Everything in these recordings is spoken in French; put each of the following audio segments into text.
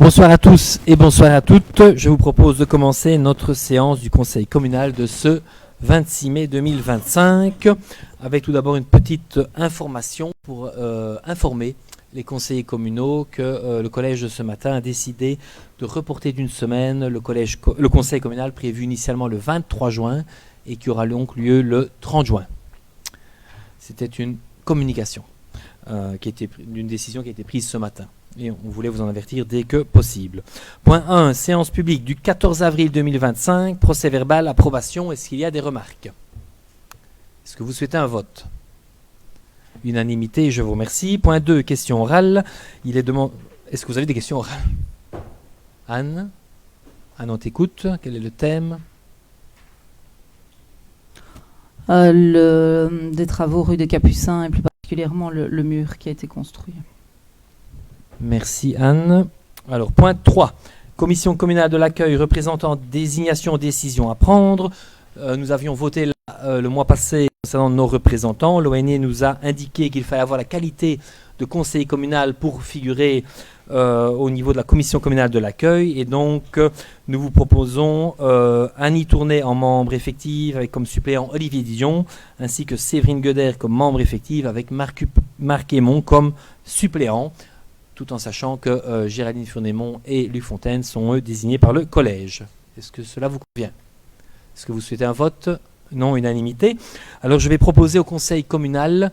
Bonsoir à tous et bonsoir à toutes. Je vous propose de commencer notre séance du Conseil communal de ce 26 mai 2025 avec tout d'abord une petite information pour informer les conseillers communaux que le collège de ce matin a décidé de reporter d'une semaine le conseil communal prévu initialement le 23 juin et qui aura donc lieu le 30 juin. C'était une communication, d'une décision qui a été prise ce matin. Et on voulait vous en avertir dès que possible. Point 1, séance publique du 14 avril 2025, procès verbal, approbation. Est-ce qu'il y a des remarques? Est-ce que vous souhaitez un vote? Unanimité, je vous remercie. Point 2, question orale. Est-ce que vous avez des questions orales? Anne, on t'écoute. Quel est le thème? Des travaux rue des Capucins et plus particulièrement le mur qui a été construit. Merci Anne. Alors, point 3. Commission communale de l'accueil représentant désignation décision à prendre. Nous avions voté le mois passé concernant nos représentants. L'ONE nous a indiqué qu'il fallait avoir la qualité de conseiller communal pour figurer au niveau de la commission communale de l'accueil. Et donc, nous vous proposons Annie Tournet en membre effective avec comme suppléant Olivier Dion, ainsi que Séverine Gueder comme membre effective avec Marc Aymon comme suppléant, tout en sachant que Géraldine Furnémont et Luc Fontaine sont eux désignés par le collège. Est-ce que cela vous convient? Est-ce que vous souhaitez un vote? Non, unanimité. Alors je vais proposer au conseil communal,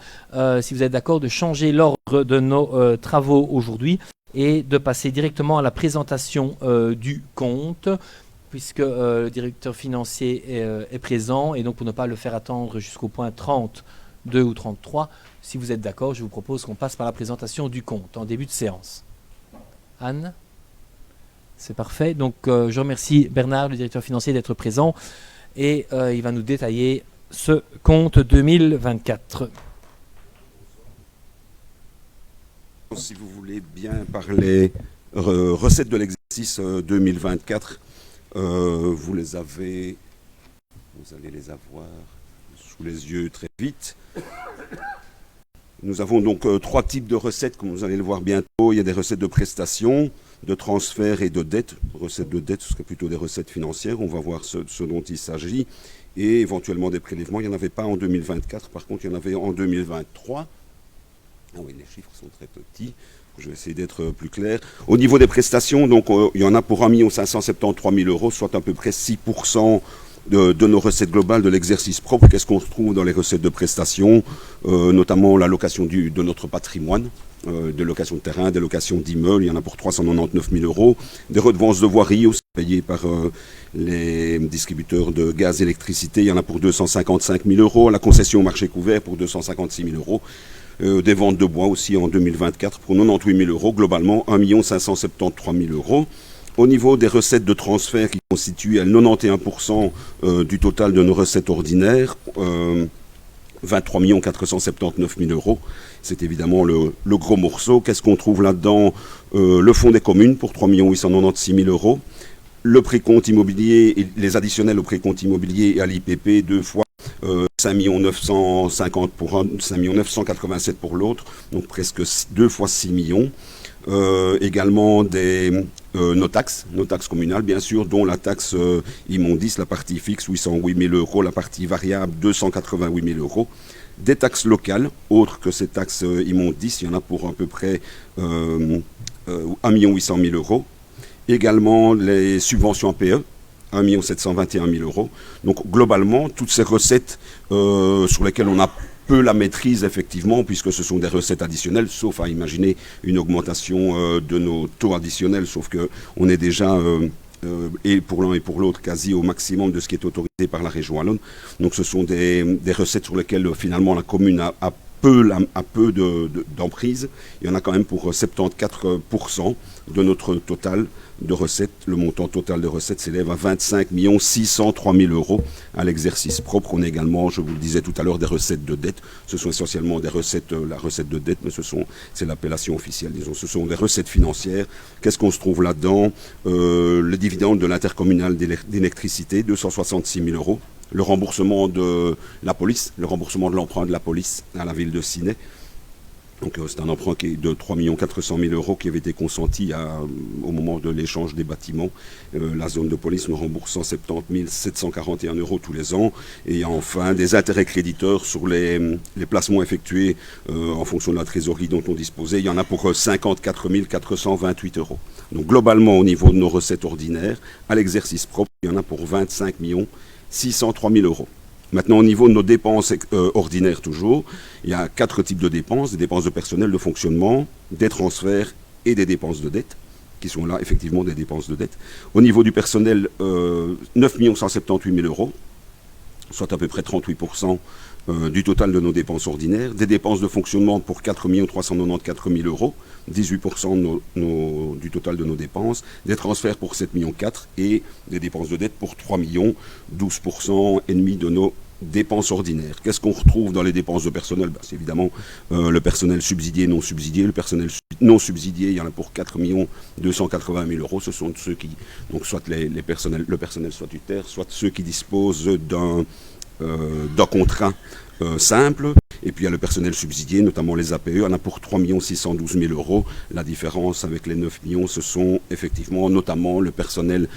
si vous êtes d'accord, de changer l'ordre de nos travaux aujourd'hui et de passer directement à la présentation du compte, puisque le directeur financier est présent, et donc pour ne pas le faire attendre jusqu'au point 32 ou 33, si vous êtes d'accord, je vous propose qu'on passe par la présentation du compte en début de séance. Anne? C'est parfait. Donc, je remercie Bernard, le directeur financier, d'être présent. Et il va nous détailler ce compte 2024. Si vous voulez bien parler recettes de l'exercice 2024, vous allez les avoir sous les yeux très vite. Nous avons donc trois types de recettes, comme vous allez le voir bientôt. Il y a des recettes de prestations, de transferts et de dettes. Recettes de dettes, ce serait plutôt des recettes financières. On va voir ce dont il s'agit. Et éventuellement des prélèvements. Il n'y en avait pas en 2024, par contre il y en avait en 2023. Ah oui, les chiffres sont très petits. Je vais essayer d'être plus clair. Au niveau des prestations, donc, il y en a pour 1 573 000 €, soit à peu près 6% de nos recettes globales de l'exercice propre. Qu'est-ce qu'on se trouve dans les recettes de prestations, notamment la location de notre patrimoine, de location de terrain, des locations d'immeubles, il y en a pour 399 000 €, des redevances de voirie aussi payées par les distributeurs de gaz et électricité, il y en a pour 255 000 €, la concession au marché couvert pour 256 000 €, des ventes de bois aussi en 2024 pour 98 000 €, globalement 1 573 000 €. Au niveau des recettes de transfert qui constituent à 91% du total de nos recettes ordinaires, 23 479 000 €. C'est évidemment le gros morceau. Qu'est-ce qu'on trouve là-dedans? Le fonds des communes pour 3 896 000 €. Le précompte immobilier, et les additionnels au précompte immobilier et à l'IPP, deux fois 5 950 pour un, 5 987 pour l'autre, donc presque deux fois 6 millions. Également nos taxes communales, bien sûr, dont la taxe immondice, la partie fixe, 808 000 €, la partie variable, 288 000 €. Des taxes locales, autres que ces taxes immondices, il y en a pour à peu près 1 800 000 €. Également les subventions APE, 1 721 000 €. Donc globalement, toutes ces recettes sur lesquelles on a peu la maîtrise effectivement, puisque ce sont des recettes additionnelles, sauf à imaginer une augmentation de nos taux additionnels, sauf qu'on est déjà, et pour l'un et pour l'autre, quasi au maximum de ce qui est autorisé par la région wallonne. Donc ce sont des recettes sur lesquelles finalement la commune a peu d'emprise. Il y en a quand même pour 74% de notre total de recettes. Le montant total de recettes s'élève à 25 603 000 € à l'exercice propre. On a également, je vous le disais tout à l'heure, des recettes de dette. Ce sont essentiellement des recettes, la recette de dette, mais c'est l'appellation officielle, disons. Ce sont des recettes financières. Qu'est-ce qu'on se trouve là-dedans? Le dividende de l'intercommunal d'électricité, 266 000 €. Le remboursement de la police, le remboursement de l'emprunt de la police à la ville de Ciney, Donc c'est un emprunt qui est de 3 400 000 € qui avait été consenti au moment de l'échange des bâtiments. La zone de police nous rembourse 170 741 € tous les ans. Et il y a enfin des intérêts créditeurs sur les placements effectués en fonction de la trésorerie dont on disposait. Il y en a pour 54 428 €. Donc globalement, au niveau de nos recettes ordinaires, à l'exercice propre, il y en a pour 25 603 000 €. Maintenant, au niveau de nos dépenses ordinaires toujours, il y a 4 types de dépenses, des dépenses de personnel, de fonctionnement, des transferts et des dépenses de dette, qui sont là effectivement des dépenses de dette. Au niveau du personnel, 9 178 000 €, soit à peu près 38% du total de nos dépenses ordinaires. Des dépenses de fonctionnement pour 4 394 000 €, 18% du total de nos dépenses. Des transferts pour 7,4 millions et des dépenses de dette pour 3 millions, 12% et demi de nos dépenses ordinaires. Qu'est-ce qu'on retrouve dans les dépenses de personnel? C'est évidemment le personnel subsidié, non subsidié. Le personnel non subsidié, il y en a pour 4 280 000 €. Ce sont ceux qui, donc soit le personnel statutaire, soit ceux qui disposent d'un contrat simple. Et puis il y a le personnel subsidié, notamment les APE, il y en a pour 3 612 000 €. La différence avec les 9 millions, ce sont effectivement notamment le personnel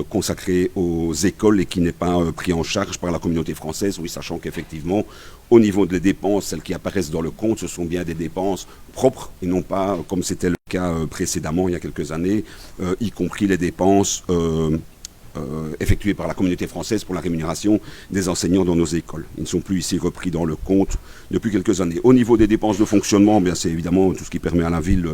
consacré aux écoles et qui n'est pas pris en charge par la communauté française, oui, sachant qu'effectivement, au niveau des dépenses, celles qui apparaissent dans le compte, ce sont bien des dépenses propres et non pas, comme c'était le cas précédemment, il y a quelques années, y compris les dépenses effectués par la communauté française pour la rémunération des enseignants dans nos écoles. Ils ne sont plus ici repris dans le compte depuis quelques années. Au niveau des dépenses de fonctionnement, bien, c'est évidemment tout ce qui permet à la ville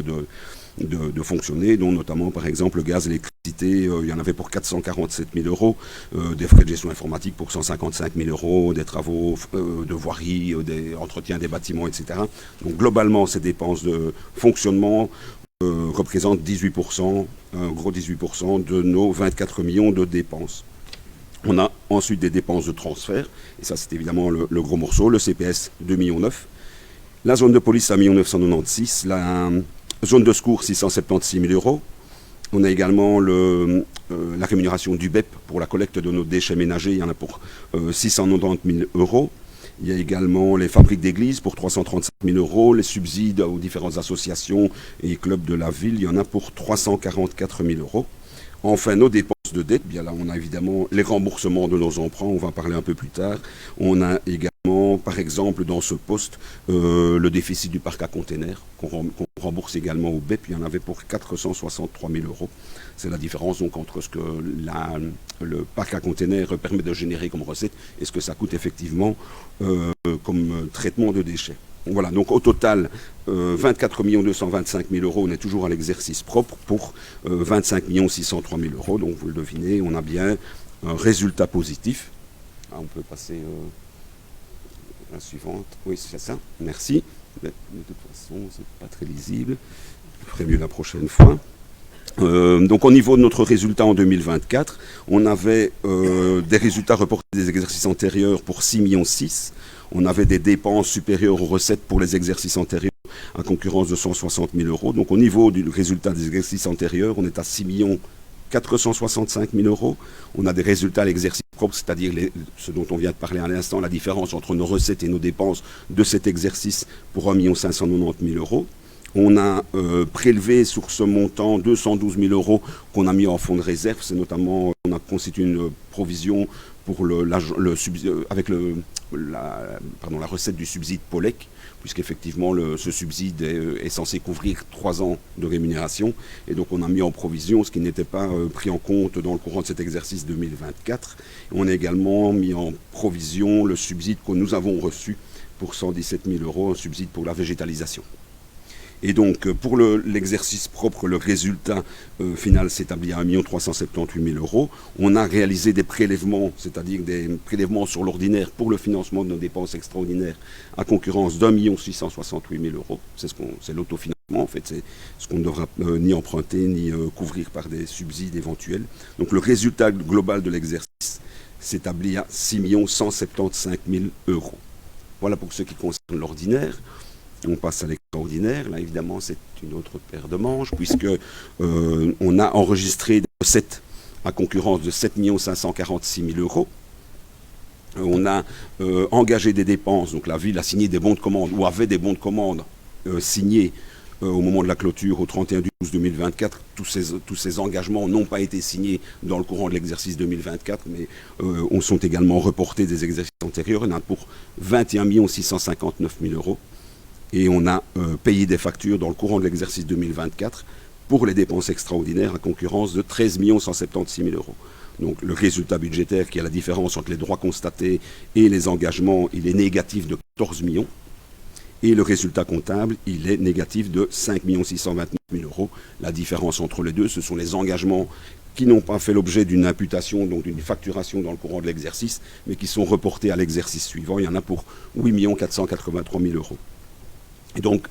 de fonctionner, dont notamment par exemple le gaz, l'électricité, il y en avait pour 447 000 €, des frais de gestion informatique pour 155 000 €, des travaux de voirie, des entretiens des bâtiments, etc. Donc globalement, ces dépenses de fonctionnement représente 18%, un gros 18% de nos 24 millions de dépenses. On a ensuite des dépenses de transfert, et ça c'est évidemment le gros morceau, le CPS 2,9 millions, la zone de police 1 996 000, la zone de secours 676 000 €. On a également la rémunération du BEP pour la collecte de nos déchets ménagers, il y en a pour 690 000 €. Il y a également les fabriques d'église pour 335 000 €, les subsides aux différentes associations et clubs de la ville, il y en a pour 344 000 €. Enfin, nos dépenses de dette, bien là, on a évidemment les remboursements de nos emprunts, on va en parler un peu plus tard. On a également, par exemple, dans ce poste, le déficit du parc à containers, qu'on rembourse également au BEP, il y en avait pour 463 000 €. C'est la différence donc entre ce que le parc à containers permet de générer comme recette et ce que ça coûte effectivement comme traitement de déchets. Voilà, donc au total, 24 225 000 €, on est toujours à l'exercice propre pour 25 603 000 €. Donc vous le devinez, on a bien un résultat positif. Ah, on peut passer à la suivante. Oui, c'est ça, merci. Mais de toute façon, c'est pas très lisible. Je ferai mieux la prochaine fois. Donc au niveau de notre résultat en 2024, on avait des résultats reportés des exercices antérieurs pour 6,6 millions. On avait des dépenses supérieures aux recettes pour les exercices antérieurs à concurrence de 160 000 €. Donc au niveau du résultat des exercices antérieurs, on est à 6 465 000 €. On a des résultats à l'exercice propre, c'est-à-dire ce dont on vient de parler à l'instant, la différence entre nos recettes et nos dépenses de cet exercice pour 1 590 000 €. On a prélevé sur ce montant 212 000 € qu'on a mis en fonds de réserve. C'est notamment, on a constitué une provision pour avec la recette du subside POLEC, puisqu'effectivement ce subside est censé couvrir 3 ans de rémunération. Et donc on a mis en provision ce qui n'était pas pris en compte dans le courant de cet exercice 2024. On a également mis en provision le subside que nous avons reçu pour 117 000 €, un subside pour la végétalisation. Et donc, pour l'exercice propre, le résultat final s'établit à 1 378 000 €. On a réalisé des prélèvements, c'est-à-dire des prélèvements sur l'ordinaire pour le financement de nos dépenses extraordinaires à concurrence d'1 668 000 €. C'est l'autofinancement, en fait, c'est ce qu'on ne devra ni emprunter ni couvrir par des subsides éventuels. Donc, le résultat global de l'exercice s'établit à 6 175 000 €. Voilà pour ce qui concerne l'ordinaire. On passe à l'extraordinaire. Là, évidemment, c'est une autre paire de manches, puisque on a enregistré des recettes à concurrence de 7 546 000 €. On a engagé des dépenses, donc la ville a signé des bons de commande, ou avait des bons de commande signés au moment de la clôture au 31/12/2024, tous ces engagements n'ont pas été signés dans le courant de l'exercice 2024, mais sont également reportés des exercices antérieurs. Il y en a pour 21 659 000 euros. Et on a payé des factures dans le courant de l'exercice 2024 pour les dépenses extraordinaires à concurrence de 13 176 000 euros. Donc le résultat budgétaire, qui est la différence entre les droits constatés et les engagements, il est négatif de 14 millions. Et le résultat comptable, il est négatif de 5 629 000 euros. La différence entre les deux, ce sont les engagements qui n'ont pas fait l'objet d'une imputation, donc d'une facturation dans le courant de l'exercice, mais qui sont reportés à l'exercice suivant. Il y en a pour 8 483 000 euros. Et donc,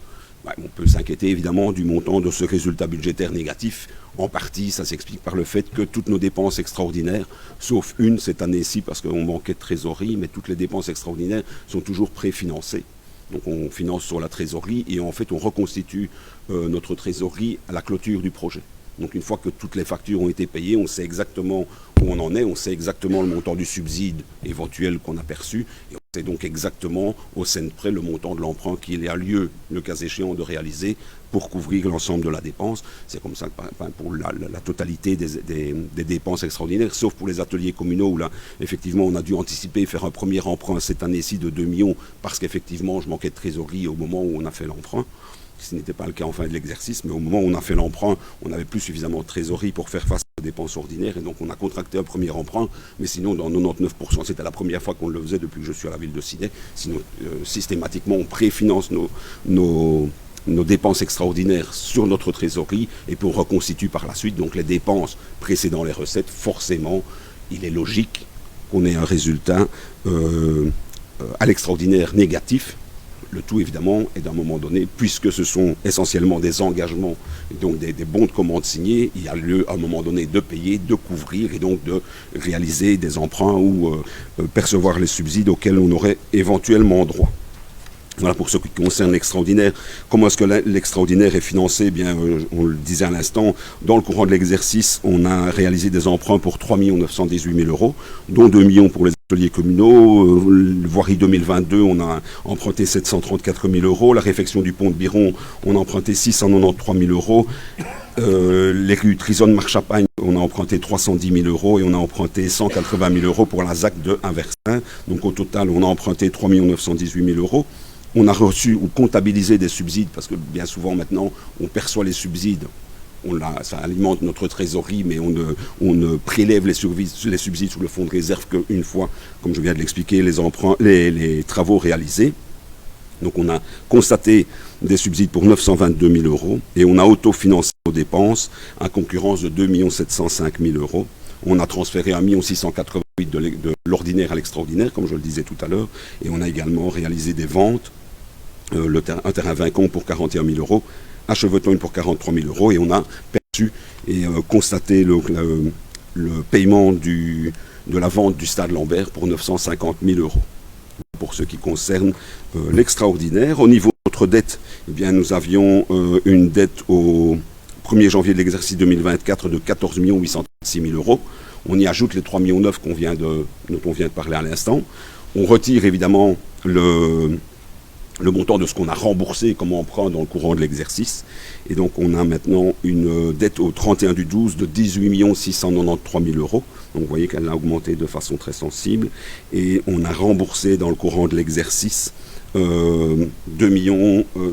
on peut s'inquiéter évidemment du montant de ce résultat budgétaire négatif. En partie, ça s'explique par le fait que toutes nos dépenses extraordinaires, sauf une cette année-ci parce qu'on manquait de trésorerie, mais toutes les dépenses extraordinaires sont toujours préfinancées. Donc on finance sur la trésorerie et en fait on reconstitue notre trésorerie à la clôture du projet. Donc une fois que toutes les factures ont été payées, on sait exactement où on en est, on sait exactement le montant du subside éventuel qu'on a perçu, et on sait donc exactement au cent près le montant de l'emprunt qu'il a lieu, le cas échéant, de réaliser pour couvrir l'ensemble de la dépense. C'est comme ça que pour la totalité des dépenses extraordinaires, sauf pour les ateliers communaux où là, effectivement, on a dû anticiper faire un premier emprunt cette année-ci de 2 millions parce qu'effectivement, je manquais de trésorerie au moment où on a fait l'emprunt. Ce n'était pas le cas en fin de l'exercice, mais au moment où on a fait l'emprunt, on n'avait plus suffisamment de trésorerie pour faire face aux dépenses ordinaires, et donc on a contracté un premier emprunt, mais sinon dans 99%, c'était la première fois qu'on le faisait depuis que je suis à la ville de Sydney, sinon systématiquement on préfinance nos dépenses extraordinaires sur notre trésorerie, et puis on reconstitue par la suite, donc les dépenses précédant les recettes, forcément, il est logique qu'on ait un résultat à l'extraordinaire négatif. Le tout, évidemment, est d'un moment donné, puisque ce sont essentiellement des engagements, donc des bons de commande signés, il y a lieu à un moment donné de payer, de couvrir et donc de réaliser des emprunts ou percevoir les subsides auxquels on aurait éventuellement droit. Voilà pour ce qui concerne l'extraordinaire. Comment est-ce que l'extraordinaire est financé? Bien, on le disait à l'instant, dans le courant de l'exercice, on a réalisé des emprunts pour 3 918 000 euros, dont 2 millions pour les ateliers communaux. Voirie 2022, on a emprunté 734 000 euros. La réfection du pont de Biron, on a emprunté 693 000 euros. Les rues Trisonne-Marchampagne, on a emprunté 310 000 euros et on a emprunté 180 000 euros pour la ZAC de Inversin. Donc au total, on a emprunté 3 918 000 euros. On a reçu ou comptabilisé des subsides, parce que bien souvent maintenant, on perçoit les subsides, ça alimente notre trésorerie, mais on ne prélève les subsides sous le fonds de réserve qu'une fois, comme je viens de l'expliquer, les travaux réalisés. Donc on a constaté des subsides pour 922 000 euros et on a autofinancé nos dépenses à concurrence de 2 705 000 euros. On a transféré 1 688 000 de l'ordinaire à l'extraordinaire, comme je le disais tout à l'heure, et on a également réalisé des ventes. Un terrain Vincombe pour 41 000 euros, à Cheveton pour 43 000 euros, et on a perçu et constaté le paiement de la vente du stade Lambert pour 950 000 euros. Pour ce qui concerne l'extraordinaire, au niveau de notre dette, eh bien, nous avions une dette au 1er janvier de l'exercice 2024 de 14 836 000 euros. On y ajoute les 3,9 millions dont on vient de parler à l'instant. On retire évidemment le montant de ce qu'on a remboursé comme emprunt dans le courant de l'exercice. Et donc on a maintenant une dette au 31/12 de 18 693 000 euros. Donc vous voyez qu'elle a augmenté de façon très sensible. Et on a remboursé dans le courant de l'exercice 2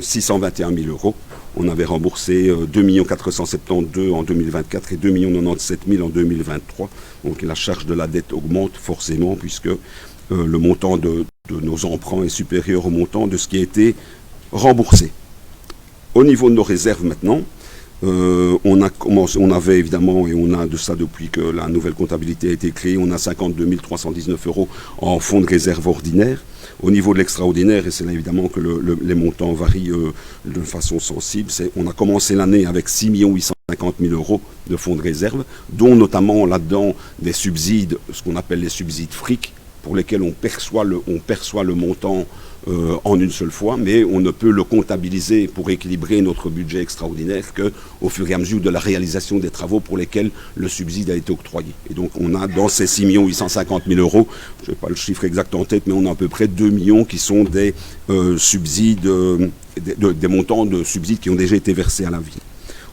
621 000 euros. On avait remboursé 2 472 000 en 2024 et 2 097 000 en 2023. Donc la charge de la dette augmente forcément puisque le montant de nos emprunts est supérieur au montant de ce qui a été remboursé. Au niveau de nos réserves maintenant, on avait évidemment, et on a de ça depuis que la nouvelle comptabilité a été créée, on a 52 319 euros en fonds de réserve ordinaire. Au niveau de l'extraordinaire, et c'est là évidemment que les montants varient de façon sensible, on a commencé l'année avec 6 850 000 euros de fonds de réserve, dont notamment là-dedans des subsides, ce qu'on appelle les subsides fric, pour lesquels on perçoit le montant en une seule fois, mais on ne peut le comptabiliser pour équilibrer notre budget extraordinaire qu'au fur et à mesure de la réalisation des travaux pour lesquels le subside a été octroyé. Et donc on a dans ces 6 850 000 euros, je n'ai pas le chiffre exact en tête, mais on a à peu près 2 millions qui sont des subsides, des montants de subsides qui ont déjà été versés à la ville.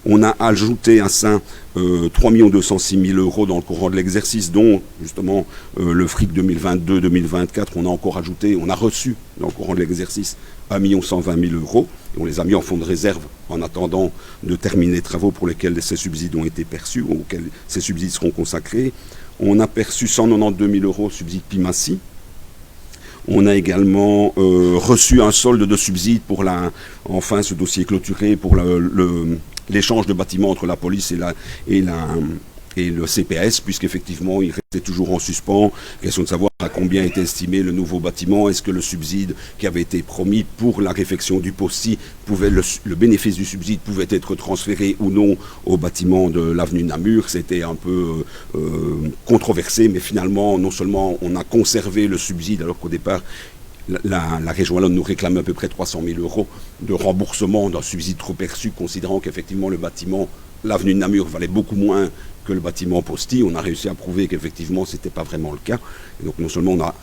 On a ajouté à ça 3 206 000 euros dans le courant de l'exercice, dont justement le fric 2022-2024, on a encore ajouté, on a reçu dans le courant de l'exercice 1 120 000 euros. Et on les a mis en fonds de réserve en attendant de terminer les travaux pour lesquels ces subsides ont été perçus, ou auxquels ces subsides seront consacrés. On a perçu 192 000 euros subsides PIMACI. On On a également reçu un solde de subside pour enfin ce dossier clôturé pour l'échange de bâtiments entre la police et le CPS, puisqu'effectivement, il restait toujours en suspens. Question de savoir à combien était estimé le nouveau bâtiment. Est-ce que le subside qui avait été promis pour la réfection du POSTI, le bénéfice du subside pouvait être transféré ou non au bâtiment de l'avenue Namur. C'était un peu controversé, mais finalement, non seulement on a conservé le subside, alors qu'au départ, la région Wallonne nous réclamait à peu près 300 000 euros de remboursement d'un subside trop perçu, considérant qu'effectivement le bâtiment, l'avenue de Namur, valait beaucoup moins que le bâtiment Posti. On a réussi à prouver qu'effectivement ce n'était pas vraiment le cas. Et donc non seulement on a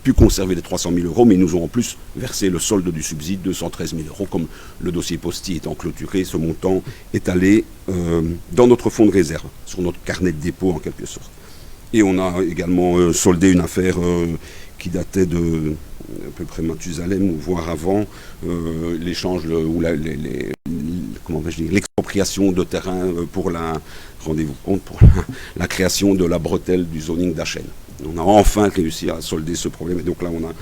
pu conserver les 300 000 euros, mais ils nous ont en plus versé le solde du subside, 213 000 euros. Comme le dossier Posti étant clôturé, ce montant est allé dans notre fonds de réserve, sur notre carnet de dépôt en quelque sorte. Et on a également soldé une affaire qui datait de à peu près Mathusalem, ou voire avant, l'échange ou l'expropriation de terrain pour rendez-vous compte, pour la création de la bretelle du zoning d'Achen. On a enfin réussi à solder ce problème, et donc là on a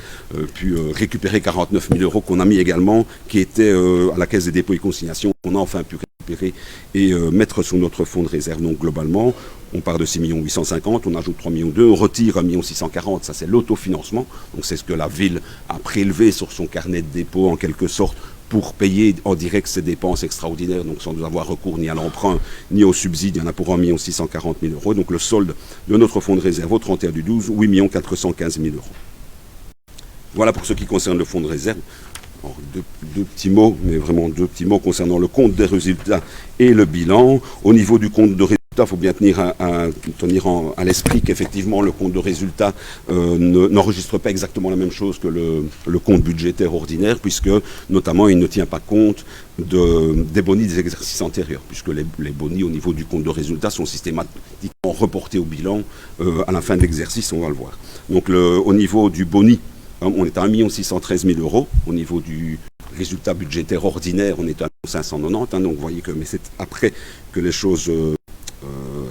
pu récupérer 49 000 euros qu'on a mis également, qui étaient à la Caisse des dépôts et consignations, qu'on a enfin pu récupérer et mettre sur notre fonds de réserve. Donc globalement, on part de 6 850 000, on ajoute 3 200 000, on retire 1 640 000, ça c'est l'autofinancement, donc c'est ce que la ville a prélevé sur son carnet de dépôt en quelque sorte, pour payer en direct ses dépenses extraordinaires, donc sans avoir recours ni à l'emprunt ni au subside. Il y en a pour 1 640 000 euros. Donc le solde de notre fonds de réserve au 31 du 12, 8 415 000 euros. Voilà pour ce qui concerne le fonds de réserve. Alors, deux petits mots, mais vraiment deux petits mots concernant le compte des résultats et le bilan. Au niveau du compte de résultats, il faut bien tenir à l'esprit qu'effectivement le compte de résultats n'enregistre pas exactement la même chose que le compte budgétaire ordinaire, puisque notamment il ne tient pas compte des bonis des exercices antérieurs, puisque les bonis au niveau du compte de résultats sont systématiquement reportés au bilan à la fin de l'exercice, on va le voir. Donc au niveau du boni, on est à 1 613 000 euros. Au niveau du résultat budgétaire ordinaire, on est à 590 000. Donc vous voyez que, mais c'est après que les choses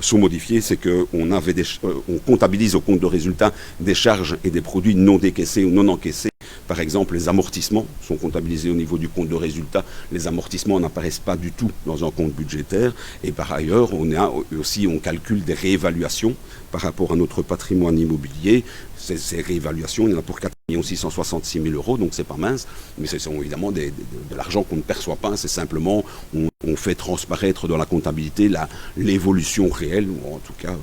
sont modifiées, c'est qu'on on comptabilise au compte de résultat des charges et des produits non décaissés ou non encaissés. Par exemple, les amortissements sont comptabilisés au niveau du compte de résultat. Les amortissements n'apparaissent pas du tout dans un compte budgétaire. Et par ailleurs, on calcule des réévaluations par rapport à notre patrimoine immobilier. Ces réévaluations, il y en a pour 4 666 000 euros, donc c'est pas mince. Mais ce sont évidemment de l'argent qu'on ne perçoit pas. C'est simplement, on fait transparaître dans la comptabilité l'évolution réelle, ou en tout cas,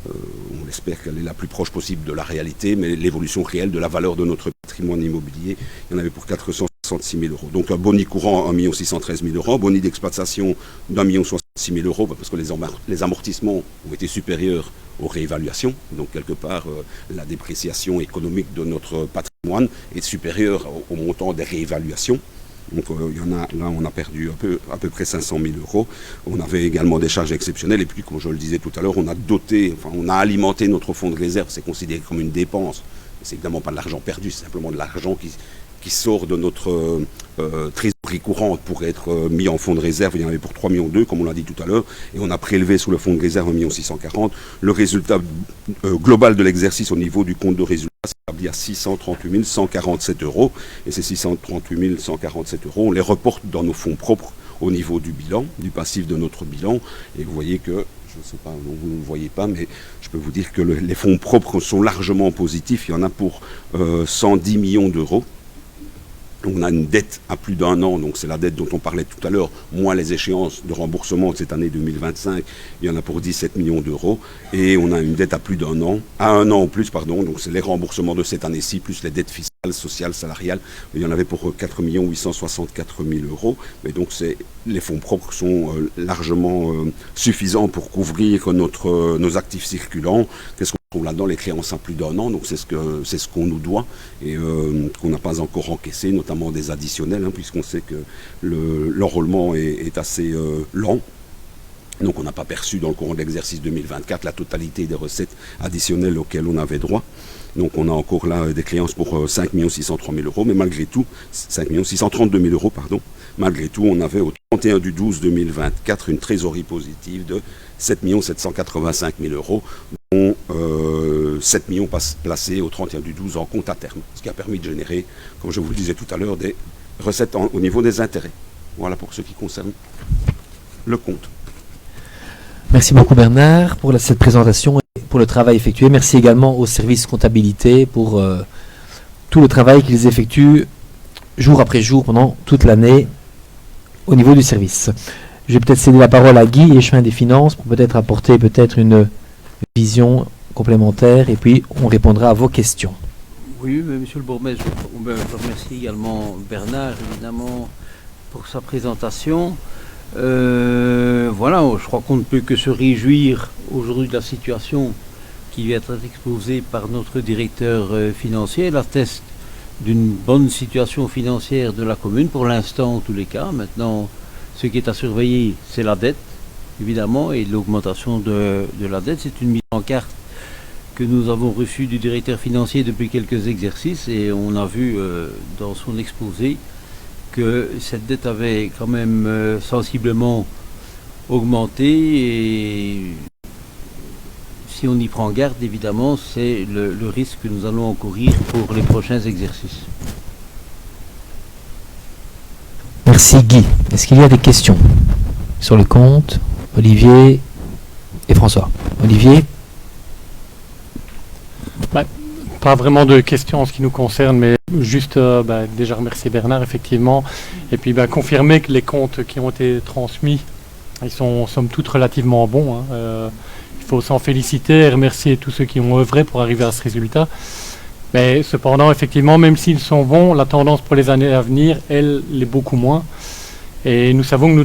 on espère qu'elle est la plus proche possible de la réalité, mais l'évolution réelle de la valeur de notre patrimoine immobilier. Il y en avait pour 466 000 euros. Donc un boni courant, 1 613 000 euros, boni d'exploitation d'1 66 000 euros, parce que les amortissements ont été supérieurs aux réévaluations. Donc quelque part, la dépréciation économique de notre patrimoine est supérieure au montant des réévaluations. Donc il y en a, là on a perdu à peu près 500 000 euros. On avait également des charges exceptionnelles, et puis comme je le disais tout à l'heure, on a alimenté notre fonds de réserve. C'est considéré comme une dépense. C'est évidemment pas de l'argent perdu, c'est simplement de l'argent qui sort de notre trésorerie courante pour être mis en fonds de réserve. Il y en avait pour 3 200 000, comme on l'a dit tout à l'heure, et on a prélevé sur le fonds de réserve 1 640 000. Le résultat global de l'exercice au niveau du compte de résultat s'établit à 638 147 euros, et ces 638 147 euros, on les reporte dans nos fonds propres au niveau du bilan, du passif de notre bilan, et vous voyez que, je ne sais pas, vous ne le voyez pas, mais je peux vous dire que les fonds propres sont largement positifs. Il y en a pour 110 millions d'euros. On a une dette à plus d'1 an, donc c'est la dette dont on parlait tout à l'heure, moins les échéances de remboursement de cette année 2025, il y en a pour 17 millions d'euros, et on a une dette à plus d'1 an, à 1 an en plus, pardon, donc c'est les remboursements de cette année-ci, plus les dettes fiscales, sociales, salariales, il y en avait pour 4 864 000 euros, mais donc les fonds propres sont largement suffisants pour couvrir nos actifs circulants. Qu'est-ce qu'on trouve là-dedans? Les créances à plus d'1 an, donc c'est ce qu'on nous doit, et qu'on n'a pas encore encaissé, notamment des additionnels, puisqu'on sait que l'enrôlement est assez lent. Donc on n'a pas perçu dans le courant de l'exercice 2024 la totalité des recettes additionnelles auxquelles on avait droit. Donc on a encore là des créances pour 5 603 000 euros, mais malgré tout, 5 632 000 euros, pardon. Malgré tout, on avait au 31 du 12 2024 une trésorerie positive de 7 785 000 euros, dont 7 millions placés au 31 du 12 en compte à terme, ce qui a permis de générer, comme je vous le disais tout à l'heure, des recettes au niveau des intérêts. Voilà pour ce qui concerne le compte. Merci beaucoup Bernard pour cette présentation et pour le travail effectué. Merci également au service comptabilité pour tout le travail qu'ils effectuent jour après jour pendant toute l'année au niveau du service. Je vais peut-être céder la parole à Guy, Échevin des Finances, pour peut-être apporter une vision complémentaire et puis on répondra à vos questions. Oui, mais monsieur le bourgmestre, je remercie également Bernard, évidemment, pour sa présentation. Voilà, je crois qu'on ne peut que se réjouir aujourd'hui de la situation qui vient d'être exposée par notre directeur financier. Elle atteste d'une bonne situation financière de la commune, pour l'instant en tous les cas. Maintenant, ce qui est à surveiller, c'est la dette, évidemment, et l'augmentation de la dette. C'est une mise en carte que nous avons reçue du directeur financier depuis quelques exercices, et on a vu dans son exposé que cette dette avait quand même sensiblement augmenté, et si on y prend garde, évidemment, c'est le risque que nous allons encourir pour les prochains exercices. Merci Guy. Est-ce qu'il y a des questions sur le compte? Olivier et François. Olivier? Pas vraiment de questions en ce qui nous concerne, mais juste déjà remercier Bernard, effectivement, et puis confirmer que les comptes qui ont été transmis, ils sont somme toute relativement bons. Il faut s'en féliciter et remercier tous ceux qui ont œuvré pour arriver à ce résultat. Mais cependant, effectivement, même s'ils sont bons, la tendance pour les années à venir, elle, l'est beaucoup moins. Et nous savons que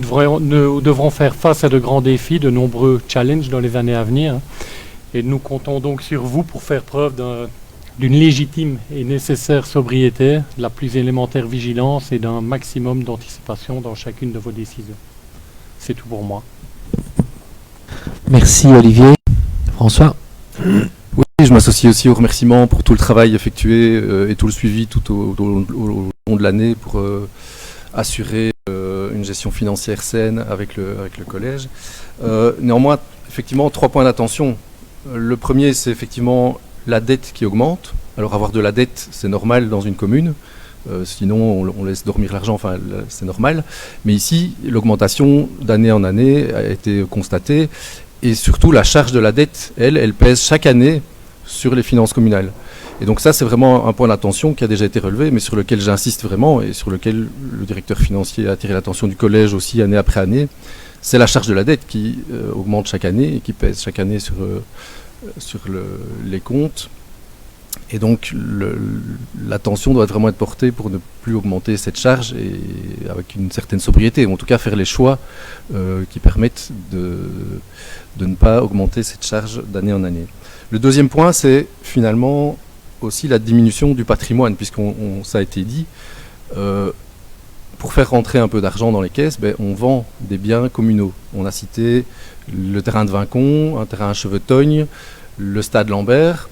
nous devrons faire face à de grands défis, de nombreux challenges dans les années à venir. Et nous comptons donc sur vous pour faire preuve d'une légitime et nécessaire sobriété, de la plus élémentaire vigilance et d'un maximum d'anticipation dans chacune de vos décisions. C'est tout pour moi. Merci Olivier. François? Oui, je m'associe aussi aux remerciements pour tout le travail effectué et tout le suivi tout au long de l'année pour assurer une gestion financière saine avec le collège. Néanmoins, effectivement, 3 points d'attention. Le premier, c'est effectivement la dette qui augmente. Alors avoir de la dette, c'est normal dans une commune. Sinon, on laisse dormir l'argent, enfin, c'est normal. Mais ici, l'augmentation d'année en année a été constatée. Et surtout, la charge de la dette, elle pèse chaque année sur les finances communales. Et donc ça, c'est vraiment un point d'attention qui a déjà été relevé, mais sur lequel j'insiste vraiment et sur lequel le directeur financier a attiré l'attention du collège aussi année après année. C'est la charge de la dette qui augmente chaque année et qui pèse chaque année sur les comptes. Et donc l'attention doit vraiment être portée pour ne plus augmenter cette charge et avec une certaine sobriété, ou en tout cas faire les choix qui permettent de ne pas augmenter cette charge d'année en année. Le deuxième point, c'est finalement aussi la diminution du patrimoine, ça a été dit. Pour faire rentrer un peu d'argent dans les caisses, on vend des biens communaux. On a cité le terrain de Vincon, un terrain à Chevetogne, le stade Lambert.